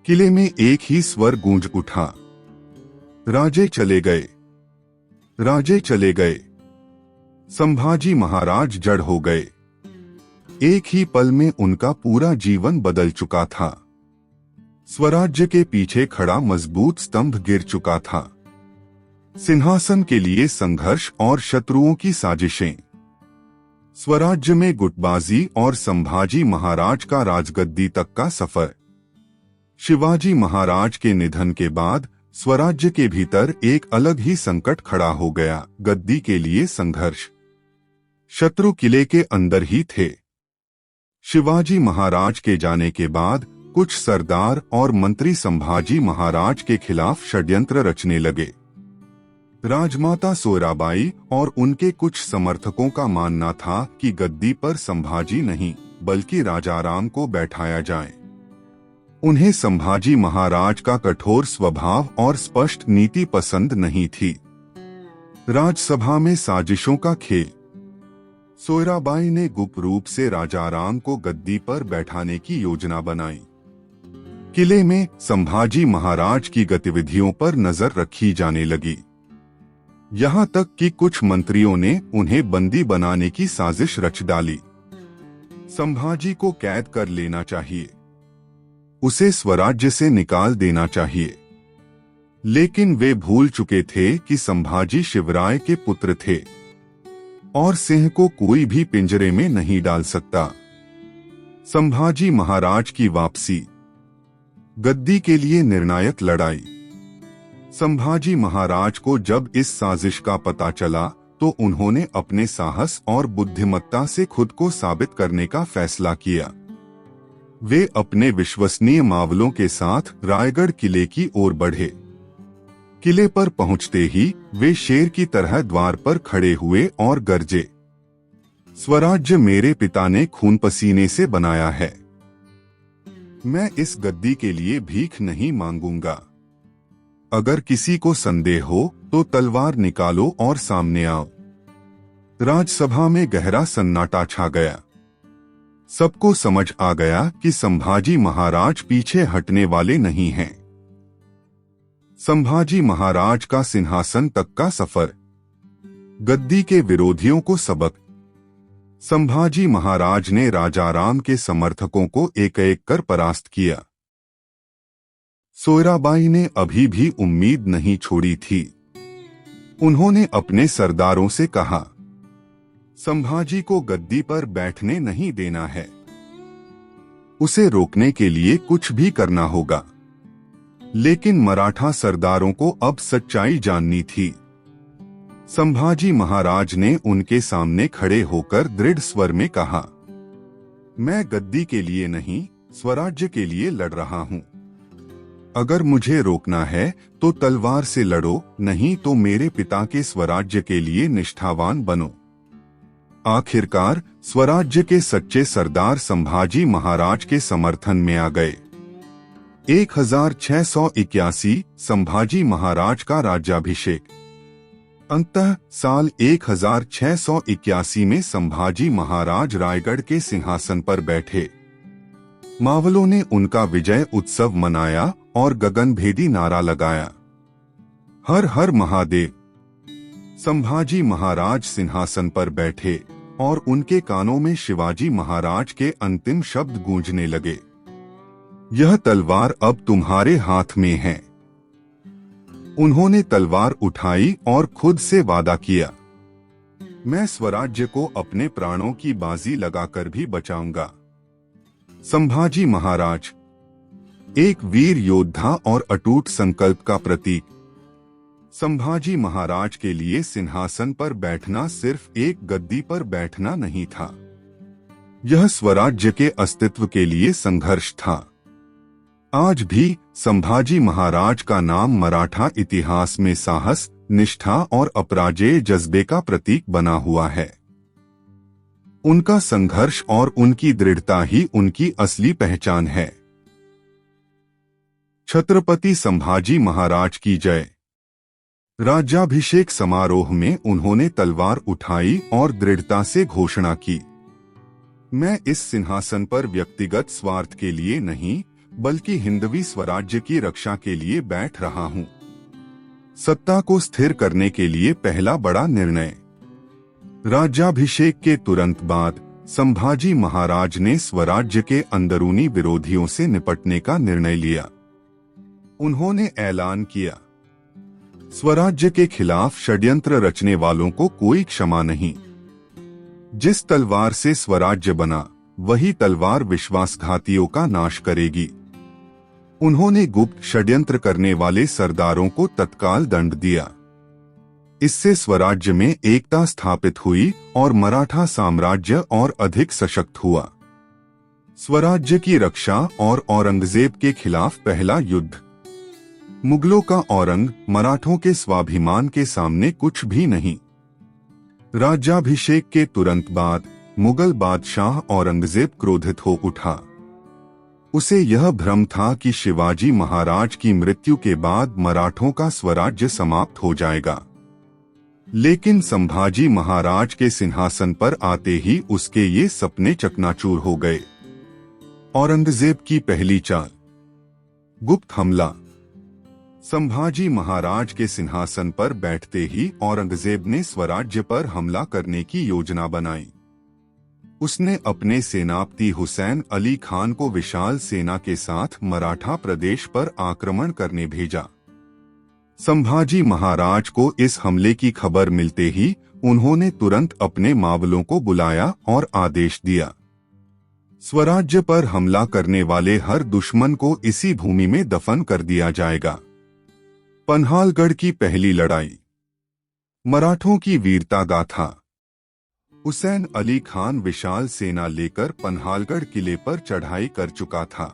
किले में एक ही स्वर गूंज उठा, राजे चले गए, राजे चले गए। संभाजी महाराज जड़ हो गए। एक ही पल में उनका पूरा जीवन बदल चुका था। स्वराज्य के पीछे खड़ा मजबूत स्तंभ गिर चुका था। सिंहासन के लिए संघर्ष और शत्रुओं की साजिशें, स्वराज्य में गुटबाजी और संभाजी महाराज का राजगद्दी तक का सफर। शिवाजी महाराज के निधन के बाद स्वराज्य के भीतर एक अलग ही संकट खड़ा हो गया, गद्दी के लिए संघर्ष। शत्रु किले के अंदर ही थे। शिवाजी महाराज के जाने के बाद कुछ सरदार और मंत्री संभाजी महाराज के खिलाफ षड्यंत्र रचने लगे। राजमाता सोयराबाई और उनके कुछ समर्थकों का मानना था कि गद्दी पर संभाजी नहीं बल्कि राजाराम को बैठाया जाए। उन्हें संभाजी महाराज का कठोर स्वभाव और स्पष्ट नीति पसंद नहीं थी। राजसभा में साजिशों का खेल। सोयराबाई ने गुप्त रूप से राजाराम को गद्दी पर बैठाने की योजना बनाई। किले में संभाजी महाराज की गतिविधियों पर नजर रखी जाने लगी, यहाँ तक कि कुछ मंत्रियों ने उन्हें बंदी बनाने की साजिश रच डाली। संभाजी को कैद कर लेना चाहिए, उसे स्वराज्य से निकाल देना चाहिए। लेकिन वे भूल चुके थे कि संभाजी शिवराय के पुत्र थे और सिंह को कोई भी पिंजरे में नहीं डाल सकता। संभाजी महाराज की वापसी, गद्दी के लिए निर्णायक लड़ाई। संभाजी महाराज को जब इस साजिश का पता चला तो उन्होंने अपने साहस और बुद्धिमत्ता से खुद को साबित करने का फैसला किया। वे अपने विश्वसनीय मावलों के साथ रायगढ़ किले की ओर बढ़े। किले पर पहुंचते ही वे शेर की तरह द्वार पर खड़े हुए और गरजे, स्वराज्य मेरे पिता ने खून पसीने से बनाया है। मैं इस गद्दी के लिए भीख नहीं मांगूंगा। अगर किसी को संदेह हो तो तलवार निकालो और सामने आओ। राजसभा में गहरा सन्नाटा छा गया। सबको समझ आ गया कि संभाजी महाराज पीछे हटने वाले नहीं हैं। संभाजी महाराज का सिंहासन तक का सफर, गद्दी के विरोधियों को सबक। संभाजी महाराज ने राजाराम के समर्थकों को एक एक कर परास्त किया। सोयराबाई ने अभी भी उम्मीद नहीं छोड़ी थी। उन्होंने अपने सरदारों से कहा, संभाजी को गद्दी पर बैठने नहीं देना है। उसे रोकने के लिए कुछ भी करना होगा। लेकिन मराठा सरदारों को अब सच्चाई जाननी थी। संभाजी महाराज ने उनके सामने खड़े होकर दृढ़ स्वर में कहा, मैं गद्दी के लिए नहीं, स्वराज्य के लिए लड़ रहा हूं। अगर मुझे रोकना है तो तलवार से लड़ो, नहीं तो मेरे पिता के स्वराज्य के लिए निष्ठावान बनो। आखिरकार स्वराज्य के सच्चे सरदार संभाजी महाराज के समर्थन में आ गए। 1681 संभाजी महाराज का राज्याभिषेक। अंततः साल 1681 में संभाजी महाराज रायगढ़ के सिंहासन पर बैठे। मावलों ने उनका विजय उत्सव मनाया और गगनभेदी नारा लगाया, हर हर महादेव। संभाजी महाराज सिंहासन पर बैठे और उनके कानों में शिवाजी महाराज के अंतिम शब्द गूंजने लगे, यह तलवार अब तुम्हारे हाथ में है। उन्होंने तलवार उठाई और खुद से वादा किया, मैं स्वराज्य को अपने प्राणों की बाजी लगाकर भी बचाऊंगा। संभाजी महाराज, एक वीर योद्धा और अटूट संकल्प का प्रतीक। संभाजी महाराज के लिए सिंहासन पर बैठना सिर्फ एक गद्दी पर बैठना नहीं था, यह स्वराज्य के अस्तित्व के लिए संघर्ष था। आज भी संभाजी महाराज का नाम मराठा इतिहास में साहस, निष्ठा और अपराजेय जज्बे का प्रतीक बना हुआ है। उनका संघर्ष और उनकी दृढ़ता ही उनकी असली पहचान है। छत्रपति संभाजी महाराज की जय। राज्याभिषेक समारोह में उन्होंने तलवार उठाई और दृढ़ता से घोषणा की, मैं इस सिंहासन पर व्यक्तिगत स्वार्थ के लिए नहीं, बल्कि हिंदवी स्वराज्य की रक्षा के लिए बैठ रहा हूं। सत्ता को स्थिर करने के लिए पहला बड़ा निर्णय। राज्याभिषेक के तुरंत बाद संभाजी महाराज ने स्वराज्य के अंदरूनी विरोधियों से निपटने का निर्णय लिया। उन्होंने ऐलान किया, स्वराज्य के खिलाफ षड्यंत्र रचने वालों को कोई क्षमा नहीं। जिस तलवार से स्वराज्य बना, वही तलवार विश्वासघातियों का नाश करेगी। उन्होंने गुप्त षड्यंत्र करने वाले सरदारों को तत्काल दंड दिया। इससे स्वराज्य में एकता स्थापित हुई और मराठा साम्राज्य और अधिक सशक्त हुआ। स्वराज्य की रक्षा और औरंगजेब के खिलाफ पहला युद्ध। मुगलों का औरंग मराठों के स्वाभिमान के सामने कुछ भी नहीं। राज्याभिषेक के तुरंत बाद मुगल बादशाह औरंगजेब क्रोधित हो उठा। उसे यह भ्रम था कि शिवाजी महाराज की मृत्यु के बाद मराठों का स्वराज्य समाप्त हो जाएगा। लेकिन संभाजी महाराज के सिंहासन पर आते ही उसके ये सपने चकनाचूर हो गए। औरंगजेब की पहली चाल, गुप्त हमला। संभाजी महाराज के सिंहासन पर बैठते ही औरंगजेब ने स्वराज्य पर हमला करने की योजना बनाई। उसने अपने सेनापति हुसैन अली खान को विशाल सेना के साथ मराठा प्रदेश पर आक्रमण करने भेजा। संभाजी महाराज को इस हमले की खबर मिलते ही उन्होंने तुरंत अपने मावलों को बुलाया और आदेश दिया, स्वराज्य पर हमला करने वाले हर दुश्मन को इसी भूमि में दफन कर दिया जाएगा। पन्हालगढ़ की पहली लड़ाई, मराठों की वीरता गाथा। हुसैन अली खान विशाल सेना लेकर पन्हालगढ़ किले पर चढ़ाई कर चुका था,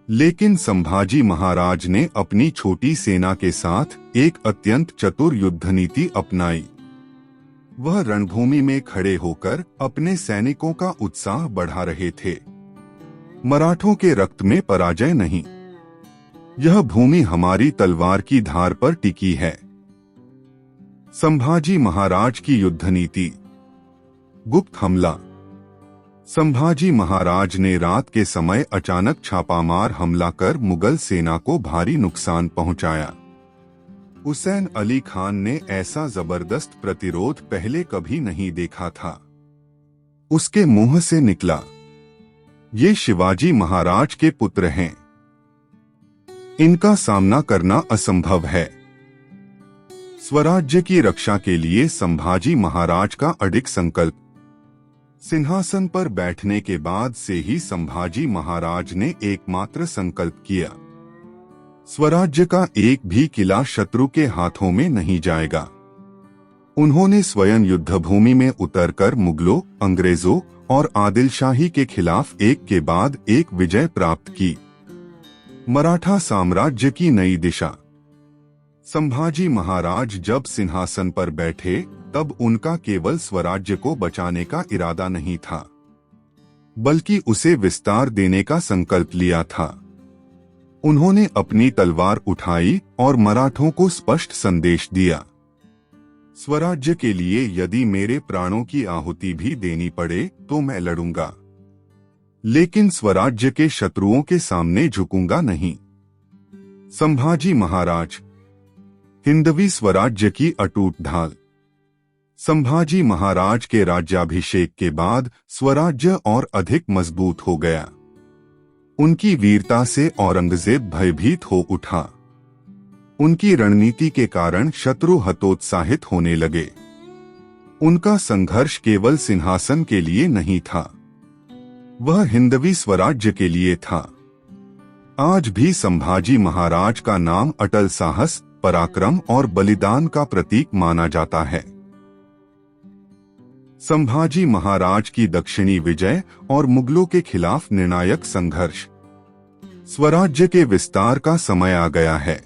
लेकिन संभाजी महाराज ने अपनी छोटी सेना के साथ एक अत्यंत चतुर युद्ध नीति अपनाई। वह रणभूमि में खड़े होकर अपने सैनिकों का उत्साह बढ़ा रहे थे। मराठों के रक्त में पराजय नहीं, यह भूमि हमारी तलवार की धार पर टिकी है। संभाजी महाराज की युद्ध नीति। गुप्त हमला। संभाजी महाराज ने रात के समय अचानक छापामार हमला कर मुगल सेना को भारी नुकसान पहुंचाया। हुसैन अली खान ने ऐसा जबरदस्त प्रतिरोध पहले कभी नहीं देखा था। उसके मुंह से निकला, ये शिवाजी महाराज के पुत्र हैं, इनका सामना करना असंभव है। स्वराज्य की रक्षा के लिए संभाजी महाराज का अडिग संकल्प। सिंहासन पर बैठने के बाद से ही संभाजी महाराज ने एकमात्र संकल्प किया, स्वराज्य का एक भी किला शत्रु के हाथों में नहीं जाएगा। उन्होंने स्वयं युद्धभूमि में उतरकर मुगलों, अंग्रेजों और आदिलशाही के खिलाफ एक के बाद एक विजय प्राप्त की। मराठा साम्राज्य की नई दिशा। संभाजी महाराज जब सिंहासन पर बैठे तब उनका केवल स्वराज्य को बचाने का इरादा नहीं था, बल्कि उसे विस्तार देने का संकल्प लिया था। उन्होंने अपनी तलवार उठाई और मराठों को स्पष्ट संदेश दिया, स्वराज्य के लिए यदि मेरे प्राणों की आहुति भी देनी पड़े तो मैं लड़ूंगा, लेकिन स्वराज्य के शत्रुओं के सामने झुकूंगा नहीं। संभाजी महाराज। हिंदवी स्वराज्य की अटूट ढाल। संभाजी महाराज के राज्याभिषेक के बाद स्वराज्य और अधिक मजबूत हो गया। उनकी वीरता से औरंगजेब भयभीत हो उठा। उनकी रणनीति के कारण शत्रु हतोत्साहित होने लगे। उनका संघर्ष केवल सिंहासन के लिए नहीं था, वह हिंदवी स्वराज्य के लिए था। आज भी संभाजी महाराज का नाम अटल साहस, पराक्रम और बलिदान का प्रतीक माना जाता है। संभाजी महाराज की दक्षिणी विजय और मुगलों के खिलाफ निर्णायक संघर्ष। स्वराज्य के विस्तार का समय आ गया है।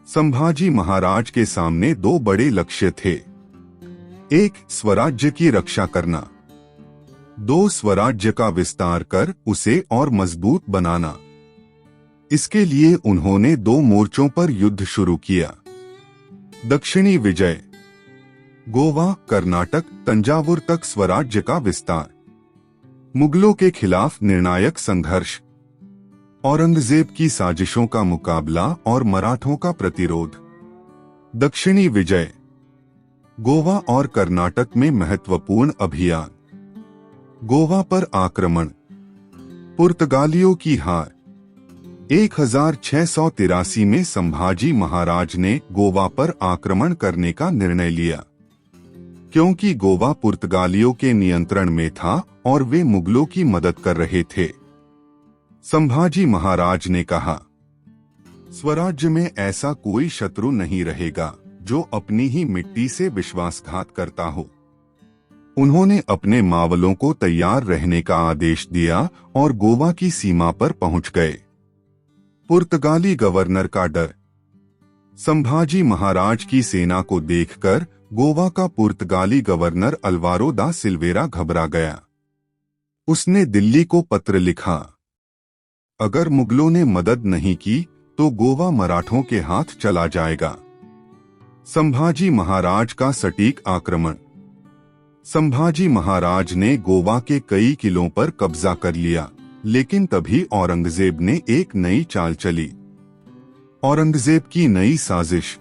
संभाजी महाराज के सामने दो बड़े लक्ष्य थे। एक, स्वराज्य की रक्षा करना। दो, स्वराज्य का विस्तार कर उसे और मजबूत बनाना। इसके लिए उन्होंने दो मोर्चों पर युद्ध शुरू किया। दक्षिणी विजय। गोवा, कर्नाटक, तंजावुर तक स्वराज्य का विस्तार। मुगलों के खिलाफ निर्णायक संघर्ष। औरंगजेब की साजिशों का मुकाबला और मराठों का प्रतिरोध। दक्षिणी विजय। गोवा और कर्नाटक में महत्वपूर्ण अभियान। गोवा पर आक्रमण। पुर्तगालियों की हार। 1683 में संभाजी महाराज ने गोवा पर आक्रमण करने का निर्णय लिया, क्योंकि गोवा पुर्तगालियों के नियंत्रण में था और वे मुगलों की मदद कर रहे थे। संभाजी महाराज ने कहा, स्वराज्य में ऐसा कोई शत्रु नहीं रहेगा जो अपनी ही मिट्टी से विश्वासघात करता हो। उन्होंने अपने मावलों को तैयार रहने का आदेश दिया और गोवा की सीमा पर पहुंच गए। पुर्तगाली गवर्नर का डर। संभाजी महाराज की सेना को देखकर गोवा का पुर्तगाली गवर्नर अल्वारो दा सिल्वेरा घबरा गया। उसने दिल्ली को पत्र लिखा, अगर मुगलों ने मदद नहीं की तो गोवा मराठों के हाथ चला जाएगा। संभाजी महाराज का सटीक आक्रमण। संभाजी महाराज ने गोवा के कई किलों पर कब्जा कर लिया, लेकिन तभी औरंगजेब ने एक नई चाल चली। औरंगजेब की नई साजिश।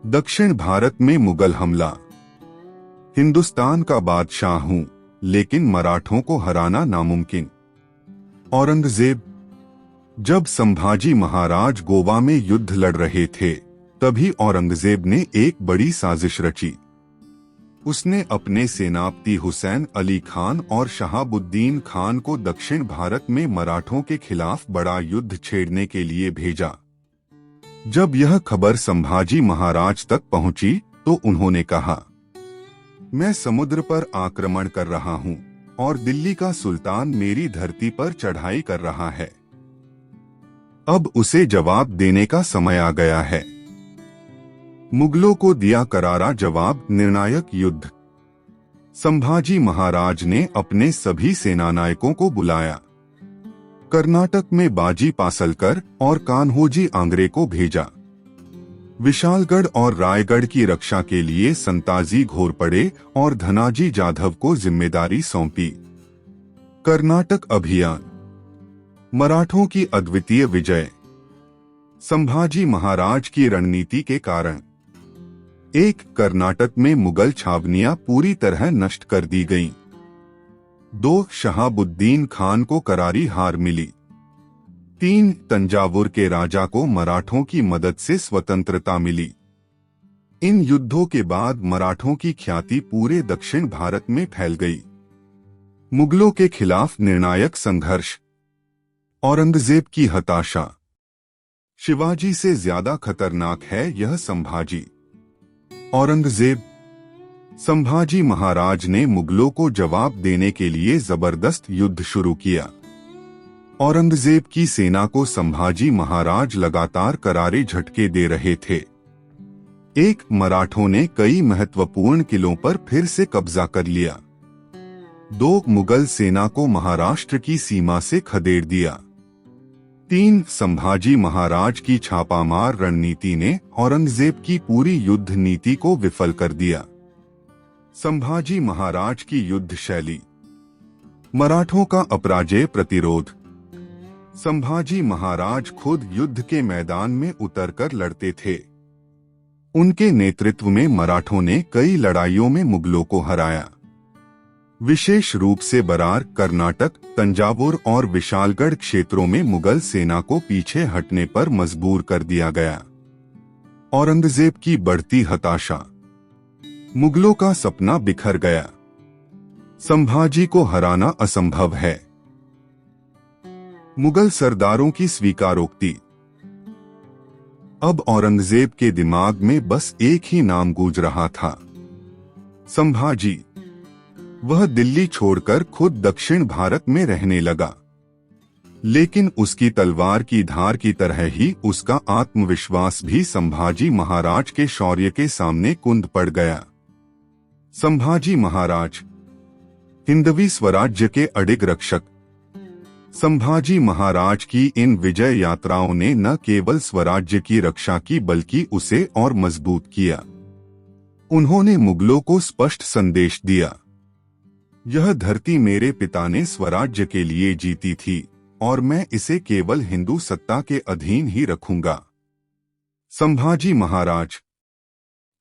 दक्षिण भारत में मुगल हमला। हिंदुस्तान का बादशाह हूं, लेकिन मराठों को हराना नामुमकिन। औरंगजेब। जब संभाजी महाराज गोवा में युद्ध लड़ रहे थे, तभी औरंगजेब ने एक बड़ी साजिश रची। उसने अपने सेनापति हुसैन अली खान और शहाबुद्दीन खान को दक्षिण भारत में मराठों के खिलाफ बड़ा युद्ध छेड़ने के लिए भेजा। जब यह खबर संभाजी महाराज तक पहुंची तो उन्होंने कहा, मैं समुद्र पर आक्रमण कर रहा हूँ और दिल्ली का सुल्तान मेरी धरती पर चढ़ाई कर रहा है। अब उसे जवाब देने का समय आ गया है। मुगलों को दिया करारा जवाब, निर्णायक युद्ध। संभाजी महाराज ने अपने सभी सेनानायकों को बुलाया। कर्नाटक में बाजी पासलकर और कान्होजी आंग्रे को भेजा। विशालगढ़ और रायगढ़ की रक्षा के लिए संताजी घोरपड़े और धनाजी जाधव को जिम्मेदारी सौंपी। कर्नाटक अभियान, मराठों की अद्वितीय विजय। संभाजी महाराज की रणनीति के कारण एक, कर्नाटक में मुगल छावनियां पूरी तरह नष्ट कर दी गईं। 2, शहाबुद्दीन खान को करारी हार मिली। 3, तंजावुर के राजा को मराठों की मदद से स्वतंत्रता मिली। इन युद्धों के बाद मराठों की ख्याति पूरे दक्षिण भारत में फैल गई। मुगलों के खिलाफ निर्णायक संघर्ष, औरंगजेब की हताशा। शिवाजी से ज्यादा खतरनाक है यह संभाजी। औरंगजेब। संभाजी महाराज ने मुगलों को जवाब देने के लिए जबरदस्त युद्ध शुरू किया। औरंगजेब की सेना को संभाजी महाराज लगातार करारे झटके दे रहे थे। 1, मराठों ने कई महत्वपूर्ण किलों पर फिर से कब्जा कर लिया। 2, मुगल सेना को महाराष्ट्र की सीमा से खदेड़ दिया। 3, संभाजी महाराज की छापामार रणनीति ने औरंगजेब की पूरी युद्ध नीति को विफल कर दिया। संभाजी महाराज की युद्ध शैली, मराठों का अपराजेय प्रतिरोध। संभाजी महाराज खुद युद्ध के मैदान में उतरकर लड़ते थे। उनके नेतृत्व में मराठों ने कई लड़ाइयों में मुगलों को हराया। विशेष रूप से बरार, कर्नाटक, तंजावुर और विशालगढ़ क्षेत्रों में मुगल सेना को पीछे हटने पर मजबूर कर दिया गया। औरंगजेब की बढ़ती हताशा, मुगलों का सपना बिखर गया। संभाजी को हराना असंभव है। मुगल सरदारों की स्वीकारोक्ति। अब औरंगजेब के दिमाग में बस एक ही नाम गूंज रहा था, संभाजी। वह दिल्ली छोड़कर खुद दक्षिण भारत में रहने लगा, लेकिन उसकी तलवार की धार की तरह ही उसका आत्मविश्वास भी संभाजी महाराज के शौर्य के सामने कुंद पड़ गया। संभाजी महाराज, हिंदवी स्वराज्य के अडिग रक्षक। संभाजी महाराज की इन विजय यात्राओं ने न केवल स्वराज्य की रक्षा की बल्कि उसे और मजबूत किया। उन्होंने मुगलों को स्पष्ट संदेश दिया, यह धरती मेरे पिता ने स्वराज्य के लिए जीती थी और मैं इसे केवल हिंदू सत्ता के अधीन ही रखूंगा। संभाजी महाराज,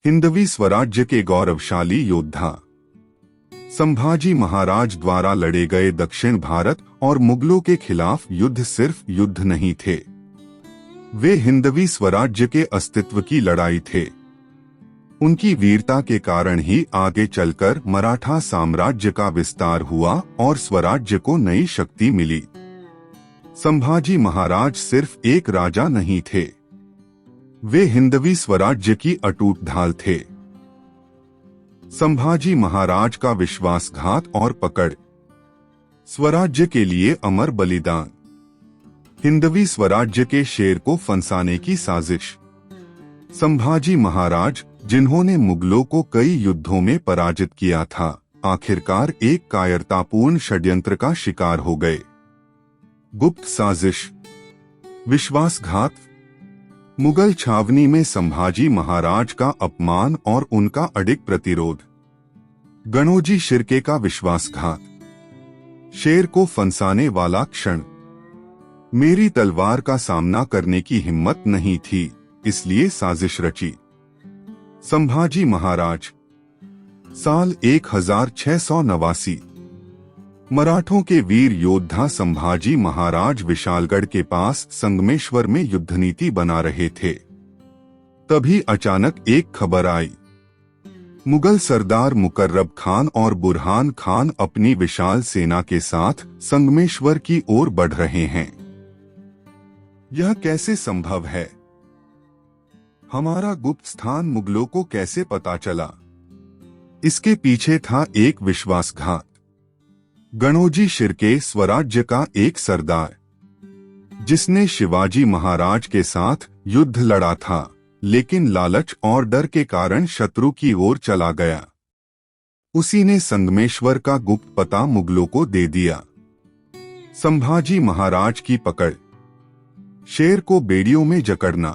हिंदवी स्वराज्य के गौरवशाली योद्धा। संभाजी महाराज द्वारा लड़े गए दक्षिण भारत और मुगलों के खिलाफ युद्ध सिर्फ युद्ध नहीं थे, वे हिंदवी स्वराज्य के अस्तित्व की लड़ाई थे। उनकी वीरता के कारण ही आगे चलकर मराठा साम्राज्य का विस्तार हुआ और स्वराज्य को नई शक्ति मिली। संभाजी महाराज सिर्फ एक राजा नहीं थे, वे हिंदवी स्वराज्य की अटूट ढाल थे। संभाजी महाराज का विश्वासघात और पकड़, स्वराज्य के लिए अमर बलिदान। हिंदवी स्वराज्य के शेर को फंसाने की साजिश। संभाजी महाराज, जिन्होंने मुगलों को कई युद्धों में पराजित किया था, आखिरकार एक कायरतापूर्ण षड्यंत्र का शिकार हो गए। गुप्त साजिश, विश्वासघात। मुगल छावनी में संभाजी महाराज का अपमान और उनका अडिग प्रतिरोध। गणोजी शिर्के का विश्वासघात, शेर को फंसाने वाला क्षण। मेरी तलवार का सामना करने की हिम्मत नहीं थी, इसलिए साजिश रची। संभाजी महाराज, साल 1689। मराठों के वीर योद्धा संभाजी महाराज विशालगढ़ के पास संगमेश्वर में युद्धनीति बना रहे थे। तभी अचानक एक खबर आई, मुगल सरदार मुकर्रब खान और बुरहान खान अपनी विशाल सेना के साथ संगमेश्वर की ओर बढ़ रहे हैं। यह कैसे संभव है? हमारा गुप्त स्थान मुगलों को कैसे पता चला? इसके पीछे था एक विश्वासघात। गणोजी शिर्के स्वराज्य का एक सरदार, जिसने शिवाजी महाराज के साथ युद्ध लड़ा था, लेकिन लालच और डर के कारण शत्रु की ओर चला गया। उसी ने संगमेश्वर का गुप्त पता मुगलों को दे दिया। संभाजी महाराज की पकड़। शेर को बेड़ियों में जकड़ना।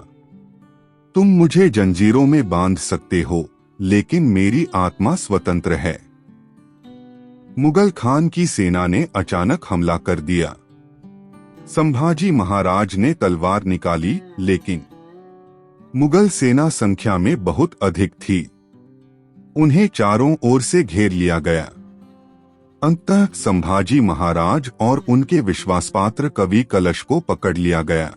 तुम मुझे जंजीरों में बांध सकते हो, लेकिन मेरी आत्मा स्वतंत्र है। मुगल खान की सेना ने अचानक हमला कर दिया। संभाजी महाराज ने तलवार निकाली, लेकिन मुगल सेना संख्या में बहुत अधिक थी। उन्हें चारों ओर से घेर लिया गया। अंततः संभाजी महाराज और उनके विश्वासपात्र कवि कलश को पकड़ लिया गया।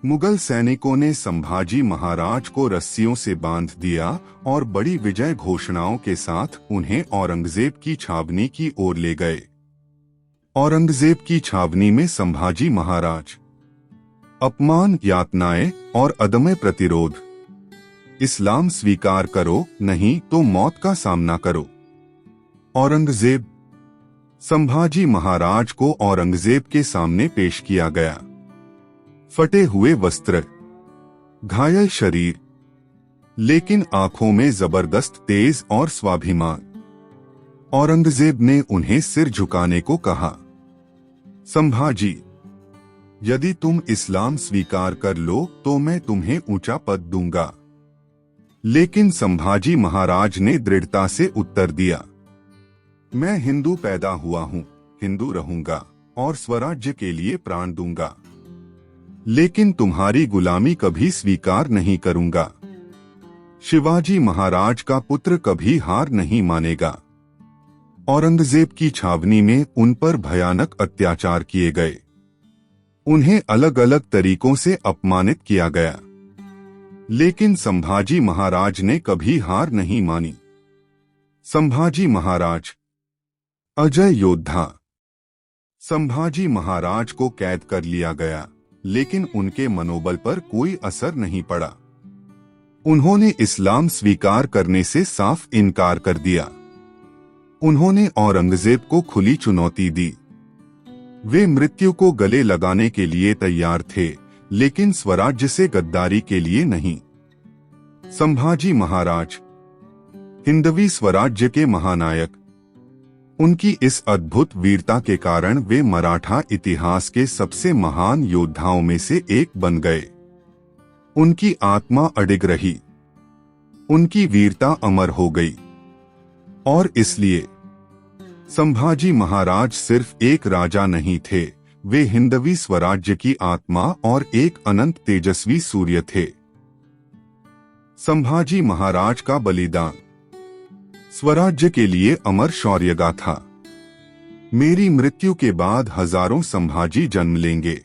मुगल सैनिकों ने संभाजी महाराज को रस्सियों से बांध दिया और बड़ी विजय घोषणाओं के साथ उन्हें औरंगजेब की छावनी की ओर ले गए। औरंगजेब की छावनी में संभाजी महाराज। अपमान, यातनाएं और अदम्य प्रतिरोध। इस्लाम स्वीकार करो, नहीं तो मौत का सामना करो। औरंगजेब। संभाजी महाराज को औरंगजेब के सामने पेश किया गया। फटे हुए वस्त्र, घायल शरीर, लेकिन आंखों में जबरदस्त तेज और स्वाभिमान। औरंगजेब ने उन्हें सिर झुकाने को कहा। संभाजी, यदि तुम इस्लाम स्वीकार कर लो तो मैं तुम्हें ऊंचा पद दूंगा। लेकिन संभाजी महाराज ने दृढ़ता से उत्तर दिया, मैं हिंदू पैदा हुआ हूं, हिंदू रहूंगा और स्वराज्य के लिए प्राण दूंगा, लेकिन तुम्हारी गुलामी कभी स्वीकार नहीं करूंगा। शिवाजी महाराज का पुत्र कभी हार नहीं मानेगा। औरंगजेब की छावनी में उन पर भयानक अत्याचार किए गए। उन्हें अलग अलग तरीकों से अपमानित किया गया, लेकिन संभाजी महाराज ने कभी हार नहीं मानी। संभाजी महाराज। अजय योद्धा। संभाजी महाराज को कैद कर लिया गया, लेकिन उनके मनोबल पर कोई असर नहीं पड़ा। उन्होंने इस्लाम स्वीकार करने से साफ इनकार कर दिया। उन्होंने औरंगजेब को खुली चुनौती दी। वे मृत्यु को गले लगाने के लिए तैयार थे, लेकिन स्वराज्य से गद्दारी के लिए नहीं। संभाजी महाराज। हिंदवी स्वराज्य के महानायक। उनकी इस अद्भुत वीरता के कारण वे मराठा इतिहास के सबसे महान योद्धाओं में से एक बन गए। उनकी आत्मा अडिग रही। उनकी वीरता अमर हो गई। और इसलिए संभाजी महाराज सिर्फ एक राजा नहीं थे, वे हिंदवी स्वराज्य की आत्मा और एक अनंत तेजस्वी सूर्य थे। संभाजी महाराज का बलिदान। स्वराज्य के लिए अमर शौर्य गाथा। मेरी मृत्यु के बाद हजारों संभाजी जन्म लेंगे।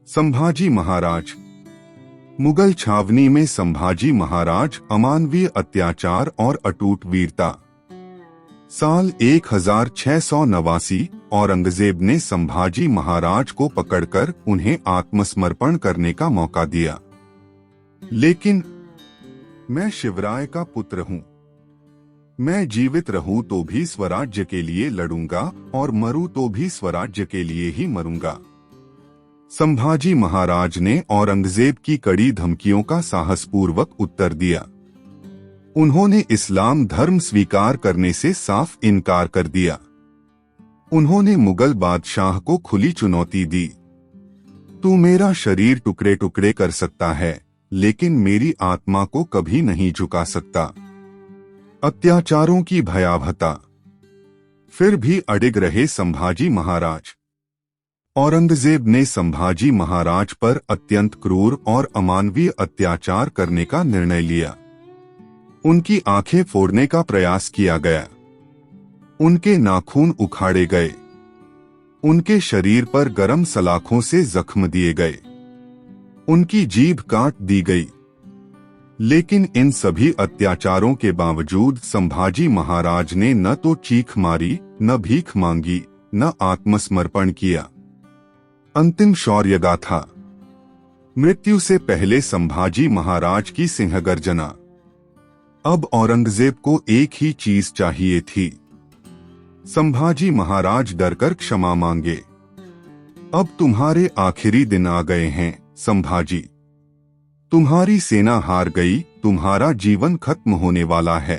संभाजी महाराज। मुगल छावनी में संभाजी महाराज अमानवीय अत्याचार और अटूट वीरता। साल 1689 औरंगजेब ने संभाजी महाराज को पकड़कर उन्हें आत्मसमर्पण करने का मौका दिया। लेकिन मैं शिवराय का पुत्र हूं। मैं जीवित रहूं तो भी स्वराज्य के लिए लड़ूंगा और मरूं तो भी स्वराज्य के लिए ही मरूंगा। संभाजी महाराज ने औरंगजेब की कड़ी धमकियों का साहसपूर्वक उत्तर दिया। उन्होंने इस्लाम धर्म स्वीकार करने से साफ इनकार कर दिया। उन्होंने मुगल बादशाह को खुली चुनौती दी। तू मेरा शरीर टुकड़े टुकड़े कर सकता है, लेकिन मेरी आत्मा को कभी नहीं झुका सकता। अत्याचारों की भयावहता। फिर भी अडिग रहे संभाजी महाराज। औरंगजेब ने संभाजी महाराज पर अत्यंत क्रूर और अमानवीय अत्याचार करने का निर्णय लिया। उनकी आंखें फोड़ने का प्रयास किया गया। उनके नाखून उखाड़े गए। उनके शरीर पर गरम सलाखों से जख्म दिए गए। उनकी जीभ काट दी गई। लेकिन इन सभी अत्याचारों के बावजूद संभाजी महाराज ने न तो चीख मारी, न भीख मांगी, न आत्मसमर्पण किया। अंतिम शौर्य गाथा। मृत्यु से पहले संभाजी महाराज की सिंहगर्जना। अब औरंगजेब को एक ही चीज चाहिए थी, संभाजी महाराज डरकर क्षमा मांगे। अब तुम्हारे आखिरी दिन आ गए हैं संभाजी, तुम्हारी सेना हार गई, तुम्हारा जीवन खत्म होने वाला है,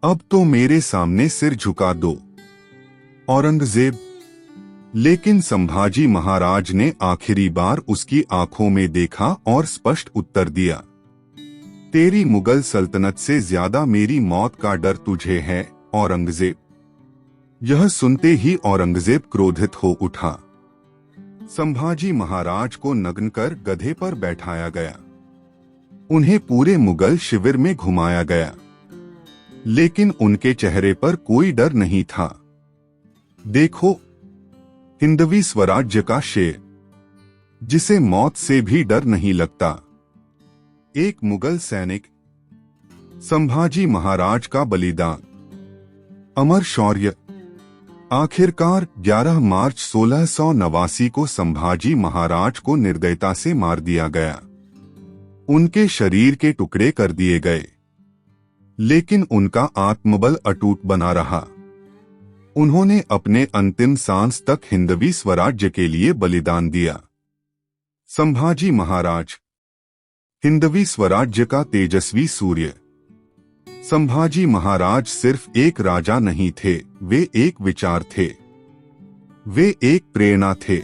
अब तो मेरे सामने सिर झुका दो। औरंगजेब। लेकिन संभाजी महाराज ने आखिरी बार उसकी आंखों में देखा और स्पष्ट उत्तर दिया, तेरी मुगल सल्तनत से ज्यादा मेरी मौत का डर तुझे है औरंगजेब। यह सुनते ही औरंगजेब क्रोधित हो उठा। संभाजी महाराज को नग्न कर गधे पर बैठाया गया, उन्हें पूरे मुगल शिविर में घुमाया गया, लेकिन उनके चेहरे पर कोई डर नहीं था। देखो, हिंदवी स्वराज्य का शेर, जिसे मौत से भी डर नहीं लगता। एक मुगल सैनिक, संभाजी महाराज का बलिदान, अमर शौर्य। आखिरकार 11 मार्च 1689 को संभाजी महाराज को निर्दयता से मार दिया गया। उनके शरीर के टुकड़े कर दिए गए, लेकिन उनका आत्मबल अटूट बना रहा। उन्होंने अपने अंतिम सांस तक हिंदवी स्वराज्य के लिए बलिदान दिया। संभाजी महाराज, हिंदवी स्वराज्य का तेजस्वी सूर्य। संभाजी महाराज सिर्फ एक राजा नहीं थे, वे एक विचार थे, वे एक प्रेरणा थे,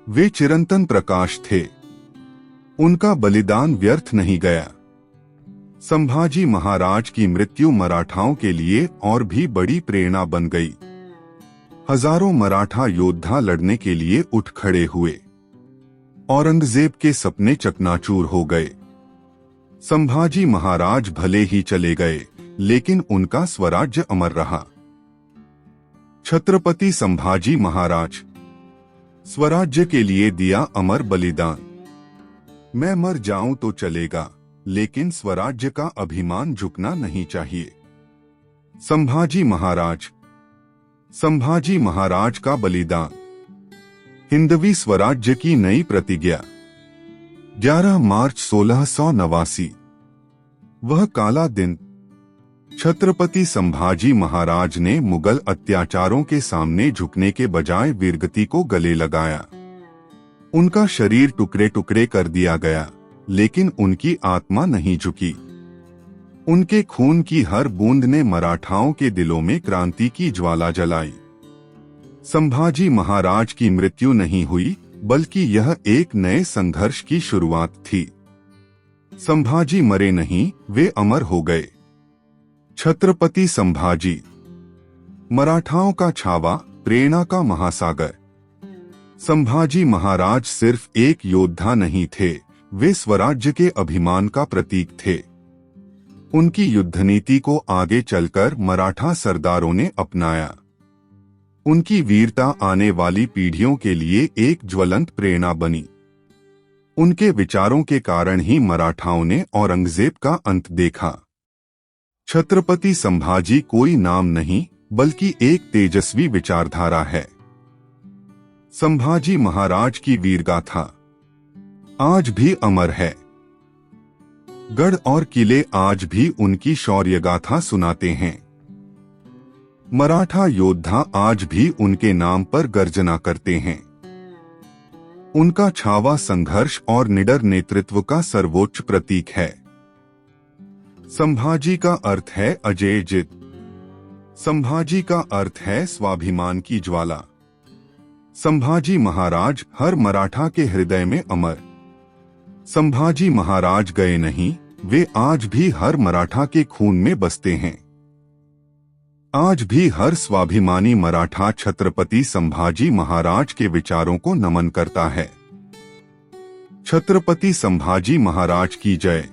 वे चिरंतन प्रकाश थे। उनका बलिदान व्यर्थ नहीं गया। संभाजी महाराज की मृत्यु मराठाओं के लिए और भी बड़ी प्रेरणा बन गई। हजारों मराठा योद्धा लड़ने के लिए उठ खड़े हुए। औरंगजेब के सपने चकनाचूर हो गए। संभाजी महाराज भले ही चले गए, लेकिन उनका स्वराज्य अमर रहा। छत्रपति संभाजी महाराज, स्वराज्य के लिए दिया अमर बलिदान। मैं मर जाऊं तो चलेगा, लेकिन स्वराज्य का अभिमान झुकना नहीं चाहिए। संभाजी महाराज, संभाजी महाराज का बलिदान, हिंदवी स्वराज्य की नई प्रतिज्ञा। 11 मार्च 1689, वह काला दिन। छत्रपति संभाजी महाराज ने मुगल अत्याचारों के सामने झुकने के बजाय वीरगति को गले लगाया। उनका शरीर टुकड़े टुकड़े कर दिया गया, लेकिन उनकी आत्मा नहीं झुकी। उनके खून की हर बूंद ने मराठाओं के दिलों में क्रांति की ज्वाला जलाई। संभाजी महाराज की मृत्यु नहीं हुई, बल्कि यह एक नए संघर्ष की शुरुआत थी। संभाजी मरे नहीं, वे अमर हो गए। छत्रपति संभाजी, मराठाओं का छावा, प्रेरणा का महासागर। संभाजी महाराज सिर्फ एक योद्धा नहीं थे, वे स्वराज्य के अभिमान का प्रतीक थे। उनकी युद्ध नीति को आगे चलकर मराठा सरदारों ने अपनाया। उनकी वीरता आने वाली पीढ़ियों के लिए एक ज्वलंत प्रेरणा बनी। उनके विचारों के कारण ही मराठाओं ने औरंगजेब का अंत देखा। छत्रपति संभाजी कोई नाम नहीं, बल्कि एक तेजस्वी विचारधारा है। संभाजी महाराज की वीरगाथा आज भी अमर है। गढ़ और किले आज भी उनकी शौर्य गाथा सुनाते हैं। मराठा योद्धा आज भी उनके नाम पर गर्जना करते हैं। उनका छावा संघर्ष और निडर नेतृत्व का सर्वोच्च प्रतीक है। संभाजी का अर्थ है अजेय जित। संभाजी का अर्थ है स्वाभिमान की ज्वाला। संभाजी महाराज हर मराठा के हृदय में अमर। संभाजी महाराज गए नहीं, वे आज भी हर मराठा के खून में बसते हैं। आज भी हर स्वाभिमानी मराठा छत्रपति संभाजी महाराज के विचारों को नमन करता है। छत्रपति संभाजी महाराज की जय।